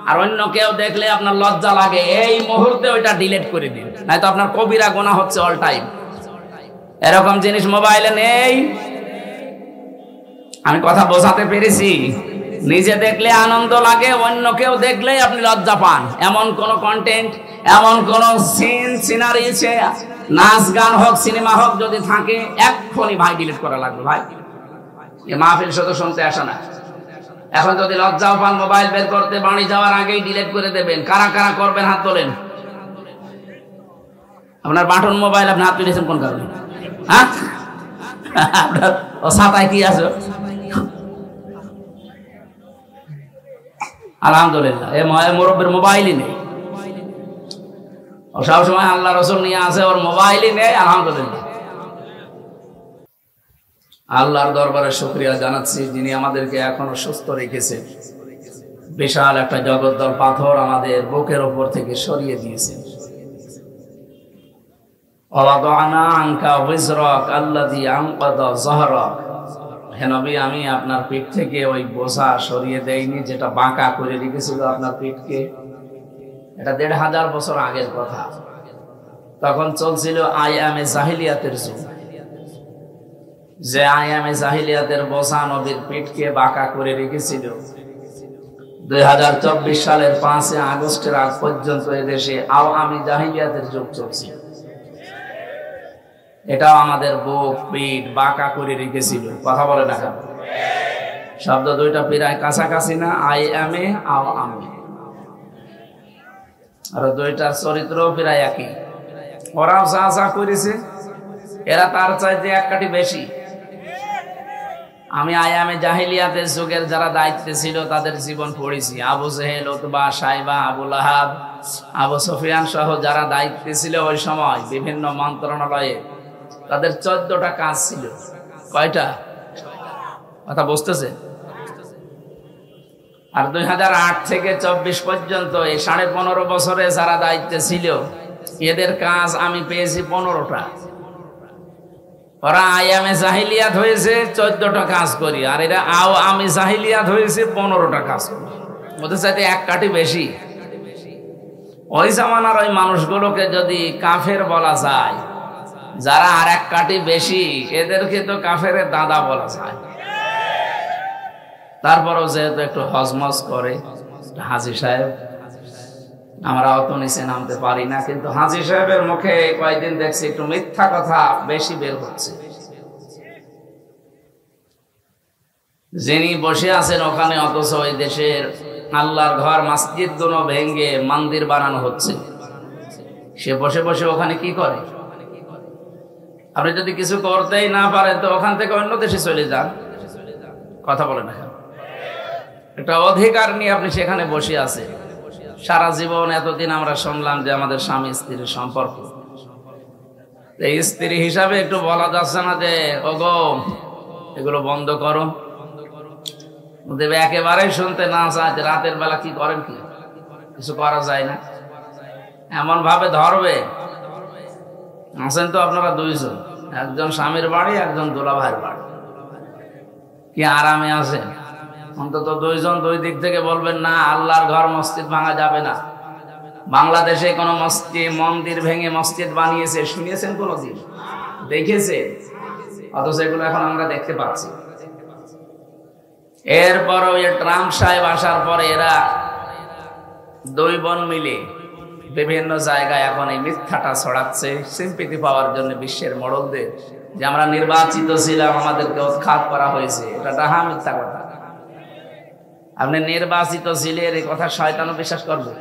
আর অন্য কেউ দেখলে আপনার লজ্জা লাগে, এই মুহূর্তে ওইটা ডিলিট করে দিন, নয়তো আপনার কবিরা গুনাহ হচ্ছে অল টাইম। এরকম জিনিস মোবাইলে নেই। আমি কথা বোঝাতে পেরেছি? নিজে দেখলে আনন্দ লাগে, অন্য কেউ দেখলেই আপনি লজ্জা পান। এমন কোন কন্টেন্ট, এমন কোন সিনারি, নাচ গান হোক, সিনেমা হোক, যদি থাকে এক্ষুনি ভাই ডিলিট করা লাগবে। ভাই এ মাহফিল শুধু শুনতে আসে না। এখন যদি লজ্জাও পান মোবাইল বের করতে, বাড়ি যাওয়ার আগেই ডিলিট করে দেবেন। কারা কারা করবেন হাত তোলেন। আপনার বাটন মোবাইল, আপনি হাত তুলেছেন কোন কারণে? হ্যাঁ, আপনার ও ছাতায় কি আছে? আলহামদুলিল্লাহ, এ মুরব্বীর মোবাইলই নেই। ও সবসময় আল্লাহ রসুল নিয়ে আসে, ওর মোবাইলই নেই। আলহামদুলিল্লাহ, আল্লাহর দরবারে শুকরিয়া জানাচ্ছি, যিনি আমাদেরকে এখনো সুস্থ রেখেছেন। বিশাল একটা জগদ্দল পাথর আমাদের বুকের ওপর থেকে সরিয়ে দিয়েছেন। হে নবী, আমি আপনার পিঠ থেকে ওই বোঝা সরিয়ে দেইনি যেটা বাঁকা করে রেখেছিল আপনার পিঠকে। এটা ১৫০০ বছর আগের কথা। তখন চলছিল আইয়ামে জাহিলিয়াতের যুগ, যে আইয়ামে জাহিলিয়াতের বোঝা নবীর পিঠকে বাঁকা করে রেখেছিল। ২০২৪ সালের ৫ আগস্টের আগ পর্যন্ত এদেশে আওয়ামী জাহিলিয়াতের যুগ চলছে। এটাও আমাদের বুক পিঠ বাঁকা করে রেখেছিল। কথা বলে না কেন? শব্দ দুইটা প্রায় কাছাকাছি না? আইয়ামে, আওয়ামী, আর দুইটার চরিত্র প্রায় একই। ওরাও যা যা করেছে, এরা তার চাইতে এক কাঠি বেশি। আমি আয়ামে জাহিলিয়াতের যুগের যারা দায়িত্বে ছিল তাদের জীবন পড়েছি। আবু জেহেল, উতবা, সাইবা, আবু লাহাব, আবু সুফিয়ান সহ যারা দায়িত্বে ছিল ওই সময় বিভিন্ন মন্ত্রণালয়ে, তাদের 14টা কাজ ছিল। কয়টা? কথা বুঝতেছে? আর ২০০৮ থেকে ২৪ পর্যন্ত এই ১৫.৫ বছরে যারা দায়িত্বে ছিল, এদের কাজ আমি পেয়েছি 15টা। ওরা আয়ামে জাহিলিয়াত হয়েছে 14টা কাজ করি, আর এরা আমি জাহিলিয়াত হয়েছে 15টা কাজ করি। ওদের চাইতে এক কাঠি বেশি। ওই জামানার ওই মানুষগুলোকে যদি কাফের বলা যায়, যারা আর এক কাঠি বেশি, এদেরকে তো কাফেরের দাদা বলা যায়। তারপরেও যেহেতু একটু হজমজ করে হাজী সাহেব, আমরা অত নিচে নামতে পারি না, কিন্তু হাজী সাহেবের মুখে কয়েকদিন দেখছি একটু মিথ্যা কথা বেশি বের হচ্ছে। যিনি বসে আছেন ওখানে, অথচ ওই দেশের আল্লাহর ঘর মসজিদ গুলো ভেঙ্গে মন্দির বানানো হচ্ছে। সে বসে বসে ওখানে কি করে? আপনি যদি কিছু করতেই না পারেন তো ওখান থেকে অন্য দেশে চলে যান। কথা বলেন না? একটা অধিকার নিয়ে আপনি সেখানে বসে আছেন। সারা জীবন এতদিন আমরা শুনলাম যে আমাদের স্বামী স্ত্রীর সম্পর্ক, এই স্ত্রী হিসাবে একটু বলা যাচ্ছে না যে ওগো এগুলো বন্ধ করো? দেবে একেবারেই শুনতে না চায় যে রাতের বেলা কি করেন, কি কিছু করা যায় না, এমন ভাবে ধরবে। আছেন তো আপনারা দুইজন, একজন স্বামীর বাড়ি, একজন দোলা ভাইয়ের বাড়ি, কি আরামে আছেন? অন্তত দুইজন দুই দিক থেকে বলবেন না আল্লাহর ঘর মসজিদ ভাঙা যাবে না। বাংলাদেশে কোন মন্দির ভেঙে মসজিদ বানিয়েছে শুনিয়েছেন কোনদিন? দেখেছে? অথচ এগুলো এখন আমরা দেখতে পাচ্ছি। এরপরও ট্রাম্প সাহেব আসার পরে এরা দুই বোন মিলে বিভিন্ন জায়গায় এখন এই মিথ্যাটা ছড়াচ্ছে সিম্পিতি পাওয়ার জন্য বিশ্বের মোড়লদের, যে আমরা নির্বাচিত ছিলাম, আমাদেরকে উৎখাত করা হয়েছে। এটা ডাহা মিথ্যা কথা। আপনি নির্বাচিত ছিলেন, এই কথা শয়তানও বিশ্বাস করবে?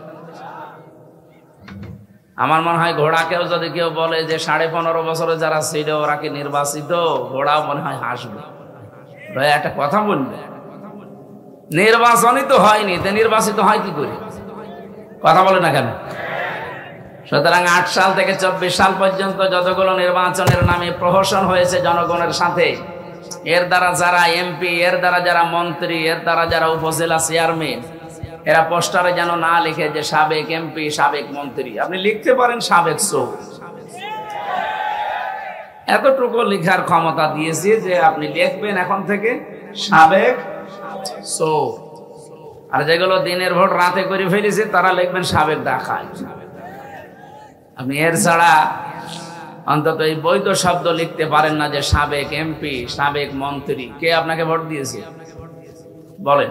আমার মনে হয় ঘোড়াকেও যদি কেউ বলে যে 15.5 বছরে যারা ছিল ওরা কি নির্বাচিত, ঘোড়াও মনে হয় হাসবে। ভাই একটা কথা বলবে, নির্বাচনই তো হয়নি, তো নির্বাচিত হয় কি করে? কথা বলে না কেন? সুতরাং 8 সাল থেকে 24 সাল পর্যন্ত যতগুলো নির্বাচনের নামে প্রহসন হয়েছে জনগণের সাথে, এর দ্বারা যারা এমপি, এর দ্বারা যারা মন্ত্রী, এর দ্বারা যারা উপজেলা চেয়ারম্যান, এরা পোস্টারে যেন না লিখে যে সাবেক এমপি, সাবেক মন্ত্রী, আপনি লিখতে পারেন সাবেক চোর। এতটুকু লেখার ক্ষমতা দিয়েছি যে আপনি লিখবেন এখন থেকে সাবেক চোর। আর যেগুলো দিনের ভোট রাতে করে ফেলেছে তারা লিখবেন সাবেক ডাকাত। আপনি এর ছাড়া অন্তত এই বৈধ শব্দ লিখতে পারেন না যে সাবেক এমপি, সাবেক মন্ত্রী। কে আপনাকে ভোট দিয়েছে বলেন?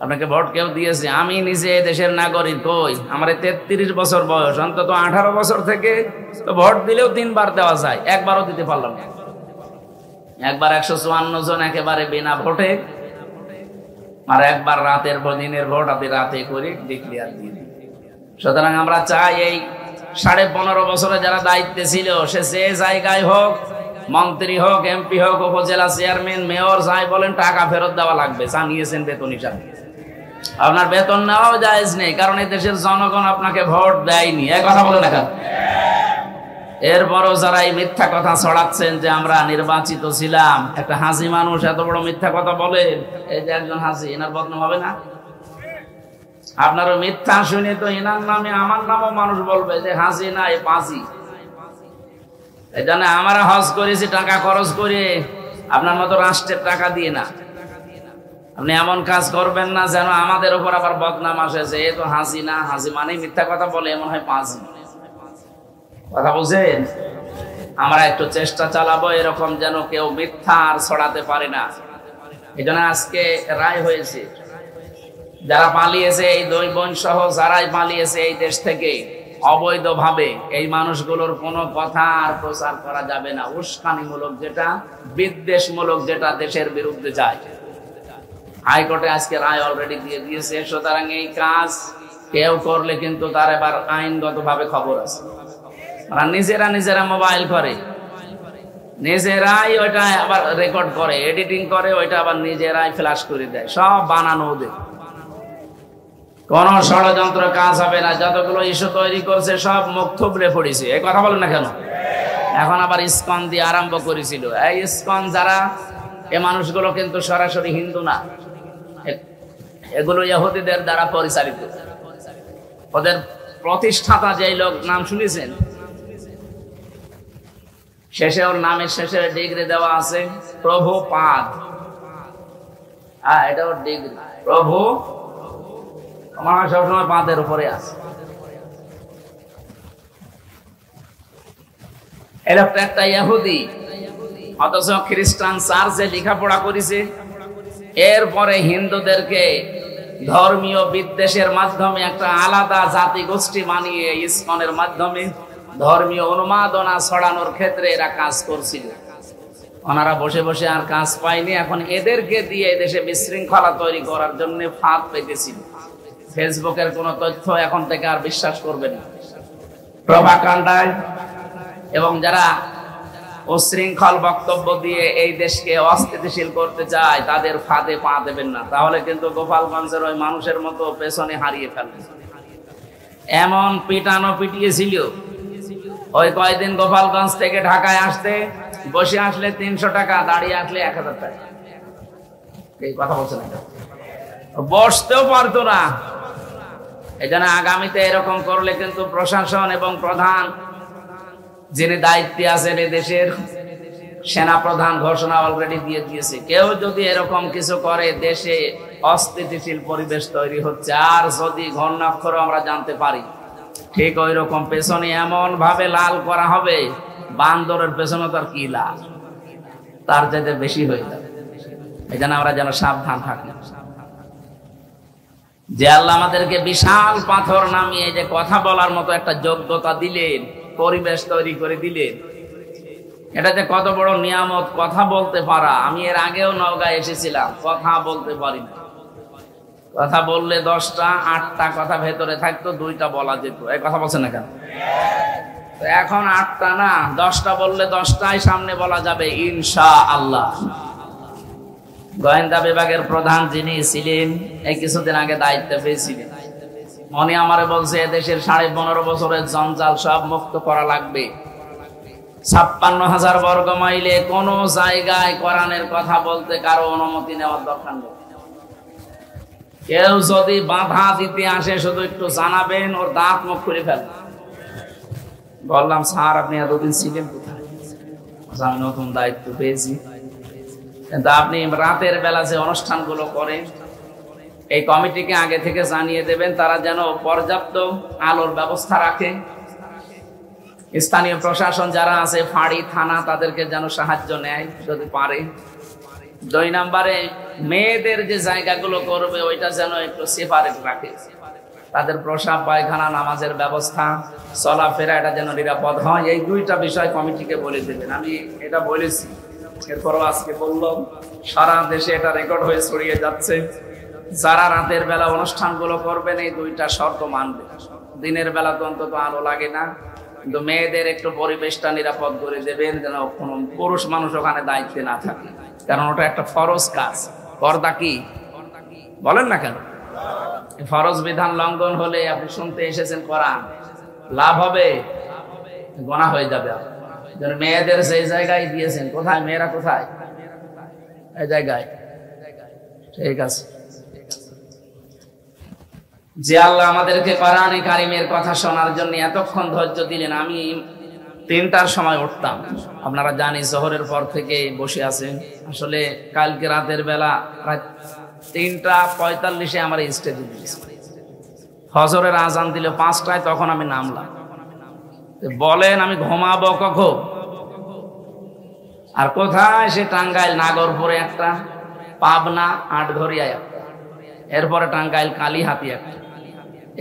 আপনাকে ভোট কেউ দিয়েছে? আমি নিজে দেশের নাগরিক, কই আমার 33 বছর বয়স, অন্তত 18 বছর থেকে তো ভোট দিলেও 3 বার দেওয়া যায়, একবারও দিতে পারলাম না। একবার 154 জন একেবারে বিনা ভোটে, আর একবার রাতের দিনের ভোট আপনি রাতে করে ডিক্লেয়ার দিয়ে দিন। সুতরাং আমরা চাই এই 15.5 বছরে যারা দায়িত্বে ছিল, সে যে জায়গায় হোক, মন্ত্রী হোক, এমপি হোক, উপজেলা চেয়ারম্যান, মেয়র, যাই বলেন, টাকা ফেরত দেওয়া লাগবে। যা নিয়েছেন বেতন হিসাবে আপনার বেতন নেওয়াও জায়েজ নেই, কারণ এই দেশের জনগণ আপনাকে ভোট দেয়নি। এক কথা বলে না। এরপরও যারা এই মিথ্যা কথা ছড়াচ্ছেন যে আমরা নির্বাচিত ছিলাম, একটা হাসি মানুষ এত বড় মিথ্যা কথা বলে, এই যে একজন হাসি, এনার বদনাম হবে না? আপনারও মিথ্যা শুনে তো এনার নামে আমার নামও মানুষ বলবে যে হাসি না, এ পাঁচি। এই জন্য আমরা হজ করেছি টাকা খরচ করে, আপনার মতো রাষ্ট্রের টাকা দিয়ে না। আপনি এমন কাজ করবেন না যেন আমাদের উপর আবার বদনাম আসে যে এ তো হাসি না, হাসি মানে মিথ্যা কথা বলে, এমন হয় পাঁচি। কথা বুঝেন? আমরা একটু চেষ্টা চালাবো এরকম যেন কেউ মিথ্যা আর ছড়াতে পারে না। এই জন্য আজকে রায় হয়েছে, যারা পালিয়েছে, এই 2 বোন সহ যারাই পালিয়েছে এই দেশ থেকে অবৈধভাবে, এই মানুষগুলোর কোনো কথা আর প্রচার করা যাবে না। উস্কানিমূলক যেটা, বিদ্বেষমূলক যেটা, দেশের বিরুদ্ধে যায়। হাইকোর্টে আজকে রায় অলরেডি দিয়ে দিয়েছে। সুতরাং এই কাজ কেউ করলে কিন্তু তার এবার আইনগতভাবে খবর আছে। ওরা নিজেরা মোবাইল করে, নিজেরাই ওইটা আবার রেকর্ড করে, এডিটিং করে, ওইটা আবার নিজেরাই ফ্ল্যাশ করে দেয়। সব বানানো ওদের, কোন ষড়যন্ত্র কাজ হবে না। যতগুলো ইস্যু তৈরি করছে সব মুখ থুবড়ে পড়েছে। এই কথা বলেন না কেন? এখন আবার ইসকন দিয়ে আরম্ভ করেছিল। এই ইসকন যারা, এ মানুষগুলো কিন্তু সরাসরি হিন্দু না, এগুলো ইহুদিদের দ্বারা পরিচালিত। ওদের প্রতিষ্ঠাতা যেই লোক, নাম শুনেছেন? শেষে ওর নামের শেষে ডিগ্রি দেওয়া আছে প্রভুপাদ। এটা ওর ডিগ্রি, প্রভু। আমার সবসময় পাদের উপরে আছে। এটা একটা ইহুদি, অথচ খ্রিস্টান চার্চে লেখাপড়া করেছে। এরপরে হিন্দুদেরকে ধর্মীয় বিদ্বেষের মাধ্যমে একটা আলাদা জাতি গোষ্ঠী বানিয়ে ইসকনের মাধ্যমে ধর্মীয় উন্মাদনা ছড়ানোর ক্ষেত্রে এরা কাজ করছিল। ওনারা বসে বসে আর কাজ পায়নি, এখন এদেরকে দিয়ে দেশে বিশৃঙ্খলা তৈরি করার জন্য ফাঁদ পেতেছিল। ফেসবুকের কোন তথ্য এখন থেকে আর বিশ্বাস করবেন না। প্রভাকাণ্ডায় এবং যারা উশৃঙ্খল বক্তব্য দিয়ে এই দেশকে অস্থিতিশীল করতে চায়, তাদের ফাঁদে পা দেবেন না, তাহলে কিন্তু গোপালগঞ্জের ওই মানুষের মতো পেছনে হারিয়ে ফেলবে। এমন পিটানো পিটিয়েছিল, ওই কয়দিন গোপালগঞ্জ থেকে ঢাকায় আসতে, বসে আসলে 300 টাকা, দাঁড়িয়ে আসলে 1000 টাকা। এই কথা বলছেন, বসতেও পারতো না। এই জন্য আগামীতে এরকম করলে কিন্তু প্রশাসন এবং প্রধান যিনি দায়িত্বে আছেন এই দেশের, সেনা প্রধান ঘোষণা অলরেডি দিয়ে দিয়েছে, কেউ যদি এরকম কিছু করে দেশে অস্থিতিশীল পরিবেশ তৈরি হচ্ছে। আর যদি ঘর্ণাক্ষর আমরা জানতে পারি, ঠিক ওই রকম পেছনে এমন ভাবে লাল করা হবে, বান্দরের পেছনে তার কি লাল, তার চাইতে বেশি হয়ে যাবে। এই জন্য আমরা যেন সাবধান থাকি। যে আল্লাহ আমাদেরকে বিশাল পাথর নামিয়ে যে কথা বলার মতো একটা যোগ্যতা দিলেন, পরিবেশ তৈরি করে দিলেন, এটা যে কত বড় নিয়ামত, কথা বলতে পারা। আমি এর আগেও নওগাঁয় এসেছিলাম, কথা বলতে পারি না। কথা বললে 10টা 8টা কথা ভেতরে থাকতো, 2টা বলা যেত। এই কথা বলছে না কেন? এখন 8টা না, 10টা বললে 10টাই সামনে বলা যাবে ইনশাআল্লাহ। গোয়েন্দা বিভাগের প্রধান যিনি ছিলেন, এই কিছুদিন আগে দায়িত্ব পেয়েছিলেন, উনি আমারে বলছে এদেশের 15.5 বছরের জঞ্জাল সব মুক্ত করা লাগবে। 56,000 বর্গ মাইলে কোন জায়গায় কোরআনের কথা বলতে কারো অনুমতি নেওয়ার দরকার নেই। কেউ যদি বাধা দিতে আসে শুধু একটু জানাবেন, ওর দাঁত মুখ করে ফেলবেন। বললাম, স্যার আপনি এতদিন ছিলেন কোথায়? আমি নতুন দায়িত্ব পেয়েছি, কিন্তু আপনি রাতের বেলা যে অনুষ্ঠানগুলো করেন এই কমিটিকে আগে থেকে জানিয়ে দেবেন, তারা যেন পর্যাপ্ত আলোর ব্যবস্থা রাখে। স্থানীয় প্রশাসন যারা আছে, ফাঁড়ি থানা, তাদেরকে যেন সাহায্য নেয় যদি পারে। 2 নম্বরে মেয়েদের যে জায়গাগুলো করবে ওইটা যেন একটু সেপারেট রাখে, তাদের প্রসাব পায়খানা নামাজের ব্যবস্থা চলাফেরা এটা যেন নিরাপদ হয়। এই 2টা বিষয় কমিটিকে বলে দেবেন। আমি এটা বলেছি, এরপরও আজকে বললাম, সারা দেশে এটা রেকর্ড হয়ে ছড়িয়ে যাচ্ছে। যারা রাতের বেলা অনুষ্ঠানগুলো করবেন এই 2টা শর্ত মানবে। দিনের বেলা তো অন্তত আলো লাগে না, কিন্তু মেয়েদের একটু পরিবেশটা নিরাপদ করে দেবেন, যেন কোনো পুরুষ মানুষ ওখানে দায়িত্বে না থাকে, কারণ ওটা একটা ফরজ কাজ। পর্দা কি বলেন না কেন? ফরজ বিধান লঙ্ঘন হলে আপনি শুনতে এসেছেন কোরআন, লাভ হবে? গোনা হয়ে যাবে। মেয়েদের সেই জায়গায় দিয়েছেন, কোথায় মেয়েরা? কোথায়? এই জায়গায়। ঠিক আছে, যে আল্লাহ আমাদেরকে কোরআনে কারিমের কথা শোনার জন্য এতক্ষণ ধৈর্য দিলেন। আমি 3টার সময় উঠতাম, আপনারা জানি জোহরের পর থেকে বসে আছেন। আসলে কালকে রাতের বেলা প্রায় 3:45 আমার স্টেজে দিয়েছে। ফজরের আজান দিল 5টায়, তখন আমি নামলাম। বলেন আমি ঘুমাবো কখন? আর কোথায়? সে টাঙ্গাইল নাগরপুরে একটা, পাবনা আটঘরিয়া একটা, এরপরে টাঙ্গাইল কালীহাতি একটা।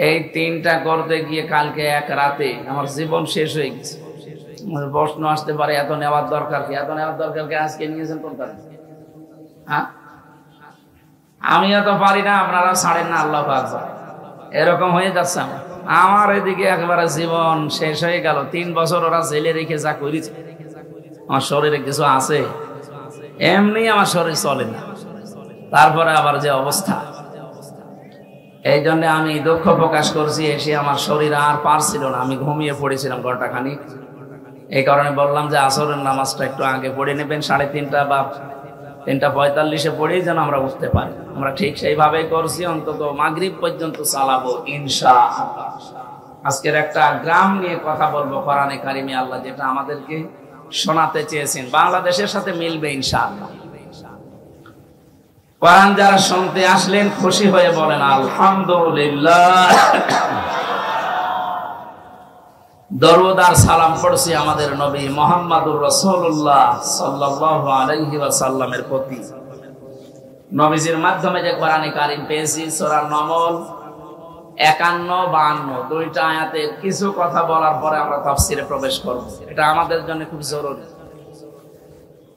এই 3টা করতে গিয়ে কালকে এক রাতে আমার জীবন শেষ হয়ে গেছে। প্রশ্ন আসতে পারে, এত নেওয়ার দরকার কি? এত নেওয়ার দরকার কি? আজকে নিয়েছেন কোন কারণে? হ্যাঁ, আমি এত পারি না, আপনারা ছাড়েন না, আল্লাহ পাক জানে। এরকম হয়ে যাচ্ছে আমার এদিকে একেবারে জীবন শেষ হয়ে গেল। 3 বছর ওরা জেলে রেখে যা করেছে, আমার শরীরে কিছু আছে? এমনি আমার শরীর চলে না, তারপরে আবার যে অবস্থা। এই জন্য আমি দুঃখ প্রকাশ করছি, এসে আমার শরীর আর পারছিল না, আমি ঘুমিয়ে পড়েছিলাম ঘন্টাখানিক। এই কারণে বললাম যে আসরের নামাজটা একটু আগে পড়ে নেবেন, 3:30 বা 3:45 পড়েই যেন আমরা উঠতে পারি। আমরা ঠিক সেইভাবেই করছি, অন্তত মাগরিব পর্যন্ত চালাবো ইনশাআল্লাহ। আজকের একটা গ্রাম নিয়ে কথা বলবো, কোরআনে কারিমে আল্লাহ যেটা আমাদেরকে শোনাতে চেয়েছেন বাংলাদেশের সাথে মিলবে ইনশাআল্লাহ। কোরআন যারা শুনতে আসলেন খুশি হয়ে বলেন আলহামদুলিল্লাহ। দরুদ আর সালাম পড়ছি আমাদের নবী মুহাম্মদুর রাসূলুল্লাহ সাল্লাল্লাহু আলাইহি ওয়াসাল্লামের প্রতি। নবীজির মাধ্যমে যে কোরআনে কারিম পেয়েছি, সূরা নমল 51-52 2টা আয়াতের কিছু কথা বলার পরে আমরা তাফসীরে প্রবেশ করব। এটা আমাদের জন্য খুব জরুরি।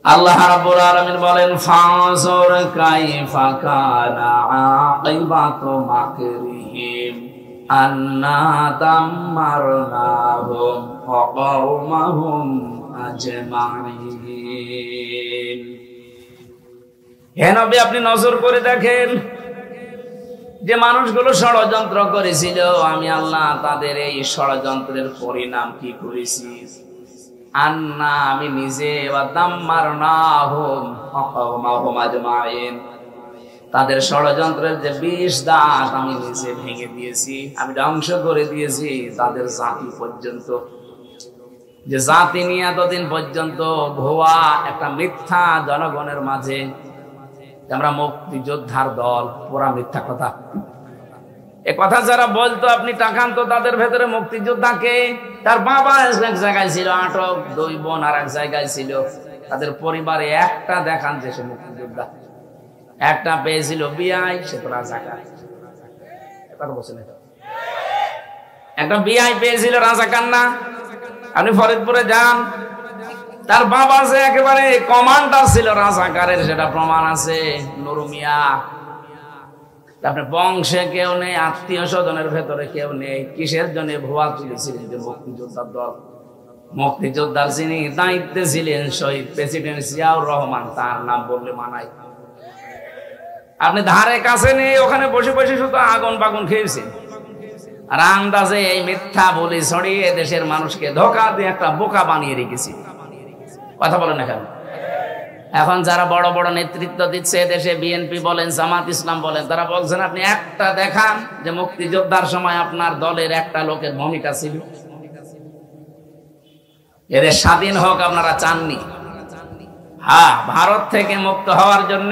আল্লাহ রাব্বুল আলামিন বলেন, ফাযুর কাইফা কানা আকিবাতু মাকরিহিম আন্না দাম্মারনাহুম ওয়া কওমাহুম আজমাইন। হে নবী, আপনি নজর করে দেখেন যে মানুষগুলো ষড়যন্ত্র করেছিল, আমি আল্লাহ তাদের এই ষড়যন্ত্রের পরিণাম কি করেছি। আন্না, আমি নিজে, তাদের ষড়যন্ত্রের যে 20 দাঁত আমি নিজে ভেঙে দিয়েছি, আমি ধ্বংস করে দিয়েছি তাদের জাতি পর্যন্ত। যে জাতি নিয়ে এতদিন পর্যন্ত ভুয়া একটা মিথ্যা জনগণের মাঝে, আমরা মুক্তিযোদ্ধার দল, পুরা মিথ্যা কথা। এ কথা যারা বলতো আপনি তাকান তো, তাদের ভেতরে মুক্তিযোদ্ধাকে, তার বাবা এক জায়গায় ছিল আটক, 2 বোন আর এক জায়গায় ছিল, তাদের পরিবারে একটা দেখান যে সে মুক্তিযোদ্ধা। একটা পেয়েছিল বিআই, সে তো রাজাকার। একটা বিআই পেয়েছিল রাজাকার না? আপনি ফরিদপুরে যান, তার বাবা যে একেবারে কমান্ডার ছিল রাজাকারের, সেটা প্রমাণ আছে। নুরু মিয়া, আপনার বংশে কেউ নেই, আত্মীয় স্বজনের ভেতরে কেউ নেই, কিসের জন্য ভুয়া তুলেছিলেন যে মুক্তিযোদ্ধার দল? মুক্তিযোদ্ধার যিনি দায়িত্বে ছিলেন শহীদ প্রেসিডেন্ট জিয়াউর রহমান, তার নাম বললে মানায়। আপনি ধারে কাছে নেই, ওখানে বসে বসে শুধু আগুন বাগুন খেয়েছেন। আর আন্দাজে এই মিথ্যা বলি ছড়িয়ে দেশের মানুষকে ধোঁকা দিয়ে একটা বোকা বানিয়ে রেখেছি। কথা বলেন না কেন? এখন যারা বড় বড় নেতৃত্ব দিচ্ছে দেশে, বিএনপি বলেন, জামাত ইসলাম বলেন, তারা বলছেন আপনি একটা দেখান যে মুক্তিযোদ্ধার সময় আপনার দলের একটা লোকের ভূমিকা ছিল। এদের স্বাধীন হোক আপনারা চাননি। হ্যাঁ, ভারত থেকে মুক্ত হওয়ার জন্য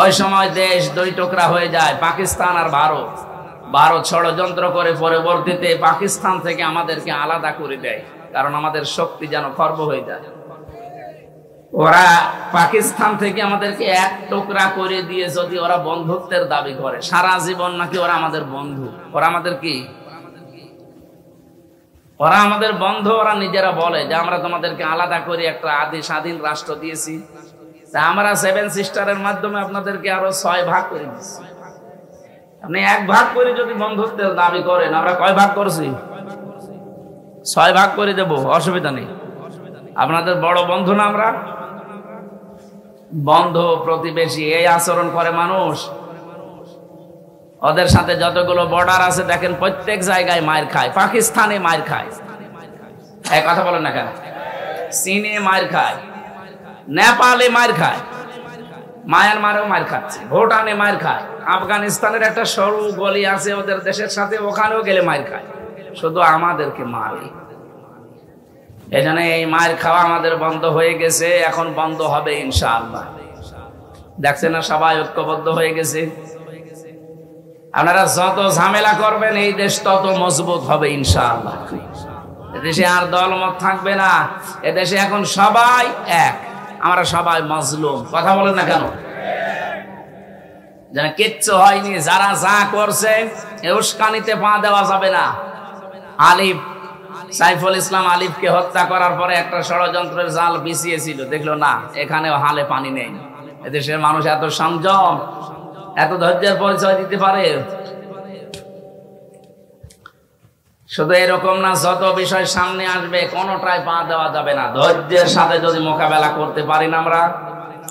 ওই সময় দেশ দুই টুকরা হয়ে যায়, পাকিস্তান আর ভারত। ভারত ষড়যন্ত্র করে পরবর্তীতে পাকিস্তান থেকে আমাদেরকে আলাদা করে দেয়, কারণ আমাদের শক্তি যেন খর্ব হয়ে যায়। ওরা পাকিস্তান থেকে আমাদেরকে এক টুকরা করে দিয়ে যদি ওরা বন্ধুত্বের দাবি করে, সারা জীবন নাকি ওরা আমাদের বন্ধু। ওরা আমাদের কি? ওরা আমাদের বন্ধু। ওরা নিজেরা বলে যে আমরা তোমাদেরকে আলাদা করে একটা আদি স্বাধীন রাষ্ট্র দিয়েছি, তা আমরা 7 সিস্টারের মাধ্যমে আপনাদেরকে আরো 6 ভাগ করে দিচ্ছি। আপনি 1 ভাগ করে যদি বন্ধুত্বের দাবি করেন, আমরা কয় ভাগ করছি? 6 ভাগ করে দেব, অসুবিধা নেই। আপনাদের বড় বন্ধু না আমরা? বন্ধু প্রতিবেশী এই আচরণ করে মানুষ। ওদের সাথে যতগুলো বর্ডার আছে দেখেন, প্রত্যেক জায়গায় মার খায়। পাকিস্তানে মার খায়, এই কথা বলেন না কেন? চীনে মার খায়, নেপালে মার খায়, মায়ানমারেও মার খাচ্ছে, ভুটানে মার খায়, আফগানিস্তানের একটা সরু গলি আছে ওদের দেশের সাথে, ওখানেও গেলে মার খায়। শুধু আমাদেরকে মারে। এজন্য এই মার খাওয়া আমাদের বন্ধ হয়ে গেছে, এখন বন্ধ হবে ইনশাআল্লাহ। দেখছেন না সবাই ঐক্যবদ্ধ হয়ে গেছে। আপনারা যত ঝামেলা করবেন এই দেশ তত মজবুত হবে ইনশাআল্লাহ। এদেশে আর দলমত থাকবে না, এদেশে এখন সবাই এক, আমরা সবাই মজলুম। কথা বলেন না কেন? যেন কিচ্ছু হয়নি, যারা যা করছে উস্কানিতে পা দেওয়া যাবে না। আলিফ, সাইফুল ইসলাম আলিফকে হত্যা করার পরে একটা ষড়যন্ত্রের জাল বিছিয়েছিল, দেখলো না এখানেও হালে পানি নেই। এদেশের মানুষ এত সংযম, এত ধৈর্যের পরিচয় দিতে পারে। শুধু এরকম না, যত বিষয় সামনে আসবে কোনোটাই পা দেওয়া যাবে না। ধৈর্যের সাথে যদি মোকাবেলা করতে পারি না আমরা।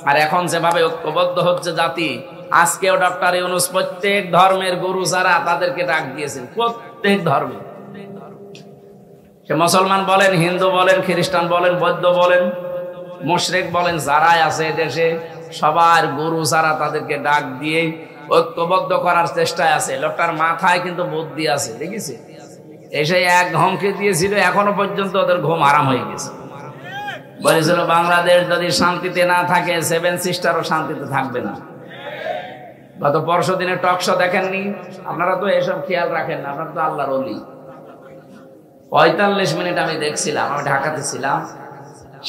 আর এখন যেভাবে ঐক্যবদ্ধ হচ্ছে জাতি, আজকেও ডক্টর ইউনূস প্রত্যেক ধর্মের গুরু যারা তাদেরকে ডাক দিয়েছেন, প্রত্যেক ধর্মে, সে মুসলমান বলেন, হিন্দু বলেন, খ্রিস্টান বলেন, বৌদ্ধ বলেন, মুশরিক বলেন, যারাই আছে দেশে সবার গুরু যারা তাদেরকে ডাক দিয়ে ঐক্যবদ্ধ করার চেষ্টায় আছে। লোকটার মাথায় কিন্তু বুদ্ধি আছে, দেখেছি? এসে এক ধমকে দিয়েছিল, এখনো পর্যন্ত ওদের ঘুম আরাম হয়ে গেছে। বলেছিল বাংলাদেশ যদি শান্তিতে না থাকে 7 সিস্টারও শান্তিতে থাকবে না। গত পরশু দিনের টকশো দেখেননি? আপনারা তো এসব খেয়াল রাখেন না, আপনারা তো আল্লাহর ওলি। 45 মিনিট আমি দেখছিলাম, আমি ঢাকাতে ছিলাম।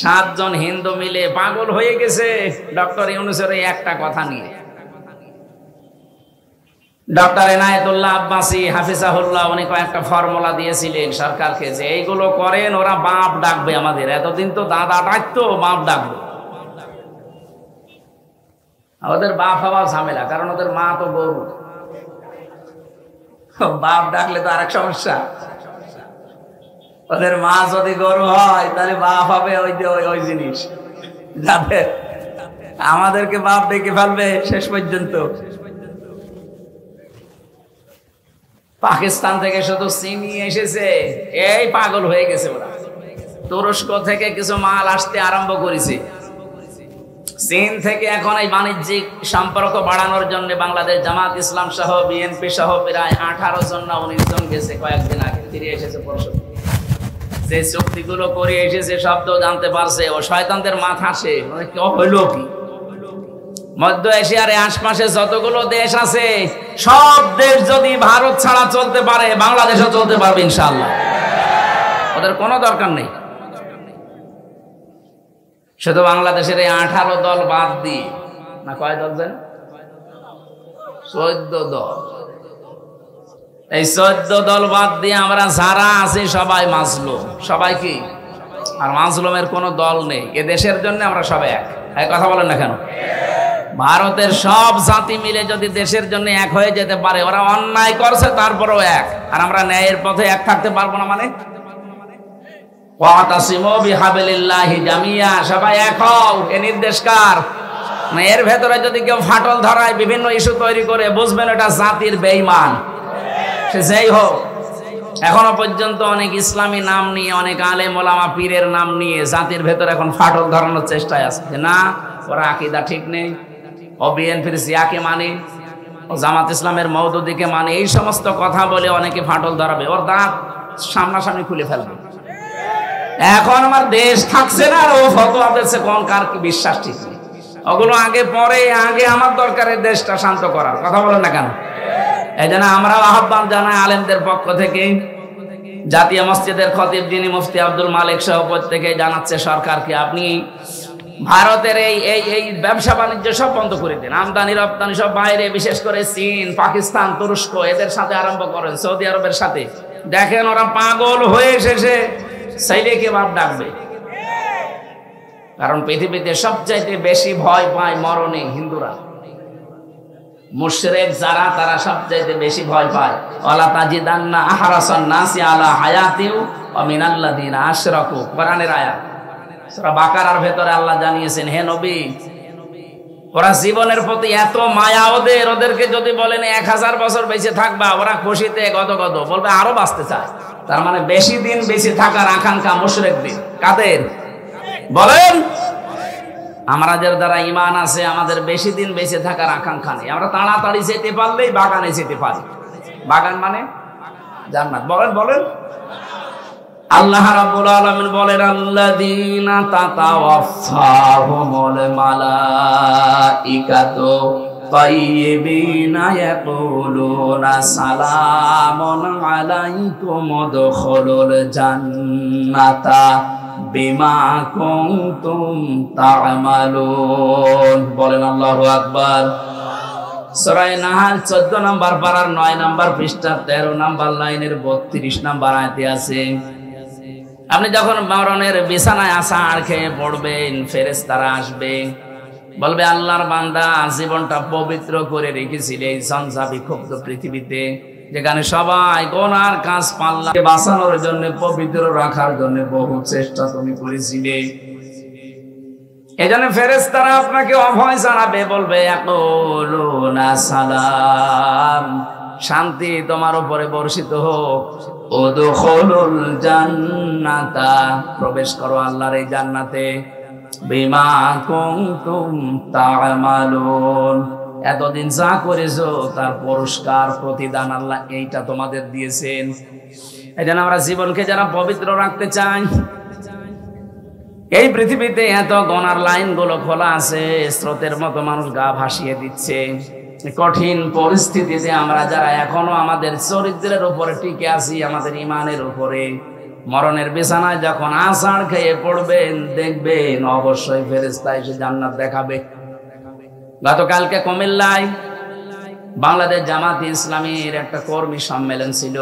7 জন হিন্দু মিলে পাগল হয়ে গেছে ডক্টর ইউনূসের এই একটা কথা নিয়ে। ডক্টর এনায়েতুল্লাহ আব্বাসী হাফিজাহুল্লাহ উনি কয়েকটা ফর্মুলা দিয়েছিলেন সরকারকে, যে এইগুলো করেন ওরা বাপ ডাকবে আমাদের। এতদিন তো দাদা ডাকতো, বাপ ডাকবে। ওদের বাপ হওয়ার ঝামেলা, কারণ ওদের মা তো গরু। বাপ ডাকলে তো আরেক সমস্যা। ওদের মা যদি গরু হয় তাহলে বাপ হবে ওই যে ওই জিনিস, যাতে আমাদেরকে বাপ ডেকে ফেলবে শেষ পর্যন্ত। পাকিস্তান থেকে শুধু চিনি এসেছে, এই পাগল হয়ে গেছে ওরা। তুরস্ক থেকে কিছু মাল আসতে আরম্ভ করেছে। চীন থেকে এখন এই বাণিজ্যিক সম্পর্ক বাড়ানোর জন্য বাংলাদেশ জামাত ইসলাম সহ বিএনপি সহ প্রায় 18 জন না 19 জন গেছে কয়েকদিন আগে, ফিরে এসেছে পরশু। যে চুক্তিগুলো করে এসেছে শব্দ জানতে পারছে, ও শয়তানদের মাথা আসে হইল কি। মধ্য এশিয়ার আশপাশে যতগুলো দেশ আছে সব দেশ যদি ভারত ছাড়া চলতে পারে, বাংলাদেশও চলতে পারবে ইনশাআল্লাহ। ওদের কোনো দরকার নেই। শুধু বাংলাদেশের এই 18 দল বাদ দিয়ে, না কয় দল জানেন? 14 দল। এই 14 দল বাদ দিয়ে আমরা যারা আছি সবাই মাজলুম। সবাই কি? আর মাজলুমের কোনো দল নেই। এ দেশের জন্য আমরা সবাই এক। এই কথা বলেন না কেন? ভারতের সব জাতি মিলে যদি দেশের জন্য এক হয়ে যেতে পারে, ওরা অন্যায় করছে তারপরেও এক, আর আমরা ন্যায়ের পথে এক থাকতে পারবো না মানে? ওয়াতাসিমু বিহাবিলিল্লাহি জামিয়া, সবাই এক হও। এ নির্দেশ কার? এর ভেতরে যদি কেউ ফাটল ধরায় বিভিন্ন ইস্যু তৈরি করে, বুঝবেন এটা জাতির বেঈমান, সে যেই হোক। এখনো পর্যন্ত অনেক ইসলামী নাম নিয়ে, অনেক আলেম ওলামা পীরের নাম নিয়ে জাতির ভেতরে এখন ফাটল ধরানোর চেষ্টায় আছে যে না, ওরা আকীদা ঠিক নেই, ও বিএনপির জিয়াকে মানে, ও জামাত ইসলামের মওদুদিকে মানে, এই সমস্ত কথা বলে অনেকে ফাটল ধরাবে, ওর দাঁত সামনাসামনি খুলে ফেলবে। এখন আমার দেশ থাকছে না, আর ও ফতোয়া দিচ্ছে, কোন কার কি বিশ্বাস ঠিক নেই। ওগুলো আগে পরে, আগে আমার দরকারের দেশটা শান্ত করার কথা বলেন না কেন? এই জন্য আমরা আহ্বান জানাই আলেমদের পক্ষ থেকে, জাতীয় মসজিদের খতিব যিনি মুফতি আব্দুল মালিক সহ প্রত্যেকে জানাচ্ছে সরকারকে, আপনি ভারতের এই ব্যবসা বাণিজ্য সব বন্ধ করে দিন, আমদানি রপ্তানি সব বাইরে, বিশেষ করে চীন, পাকিস্তান, তুরস্ক, এদের সাথে আরম্ভ করেন, সৌদি আরবের সাথে। দেখেন ওরা পাগল হয়ে শেষে সাইলেকে বাপ ডাকবে। কারণ পৃথিবীতে সবচাইতে বেশি ভয় পায় মরণে হিন্দুরা, মুশরিক যারা, তারা সবচাইতে বেশি ভয় পায়। ওয়ালা তাজিদান্না আহরাসান নাসি আলা হায়াতিউ ওয়া মিনাল্লাযিনা আশরাকু, কোরআনের আয়াত, সূরা বাকারার ভেতরে আল্লাহ জানিয়েছেন, হে নবী, ওরা জীবনের প্রতি এত মায়া ওদের, ওদেরকে যদি বলেন 1000 বছর বেঁচে থাকবা, ওরা খুশিতে গদগদ বলবে আরো বাঁচতে চায়। তার মানে বেশি দিন বেঁচে থাকার আকাঙ্ক্ষা মুশরিকদের। কাদের বলেন? আমাদের দ্বারা ঈমান আছে, আমাদের বেশি দিন বেঁচে থাকার আকাঙ্ক্ষা নেই। আমরা তাড়াতাড়ি যেতে পারলেই বাগানে যেতে পারি। বাগান মানে জান্নাত। বলেন বলেন। আল্লাহ রাব্বুল আলামিন বলেন, আল্লাযীনা তাতাওয়াফাহুমুল মালাইকাতু তাইয়্যিবিনা ইয়াকুলুনা সালামুন আলাইকুম উদখুলুল জান্নাতা বিমা কুনতুম তা'মালুন। বলেন আল্লাহু আকবার। সূরা নাহাল 14 নম্বর পারার 9 নম্বর পৃষ্ঠা 13 নম্বর লাইনের 32 নম্বর আয়াতে আছে, আপনি যখন মরণের বিছানায় আছাড় খেয়ে পড়বেন, ফেরেশতারা আসবে, বলবে আল্লাহর বান্দা, জীবনটা পবিত্র করে রেখেছিলে এই ঝঞ্ঝা বিক্ষুব্ধ পৃথিবীতে, যেখানে সবাই গুনার কাজ পাল্লা বাঁচানোর জন্য, পবিত্র রাখার জন্য বহু চেষ্টা তুমি করেছিলে। এজন্য ফেরেশতারা আপনাকে অভয় জানাবে, বলবে ইয়াকুলুনা সালাম, শান্তি তোমার উপরে বর্ষিত হোক, উদখুলুল জান্নাতা, প্রবেশ করো আল্লাহর এই জান্নাতে, বিমা কুনতুম তা'মালুন, এতদিন যা করেছো তার পুরস্কার প্রতিদান আল্লাহ এইটা তোমাদের দিয়েছেন। এজন্য আমরা জীবনকে যারা পবিত্র রাখতে চাই, এই পৃথিবীতে এত গুনার লাইনগুলো খোলা আছে, স্রোতের মতো মানুষ গা ভাসিয়ে দিচ্ছে। কঠিন পরিস্থিতিতে আমরা যারা এখনো আমাদের চরিত্রের উপরে টিকে আছি, আমাদের ঈমানের উপরে, মরণের বিছানায় যখন আছাড় খেয়ে পড়বেন, দেখবেন অবশ্যই ফেরেশতা এসে জান্নাত দেখাবে। গতকালকে কুমিল্লায় বাংলাদেশ জামাত ইসলামীর একটা কর্মী সম্মেলন ছিল।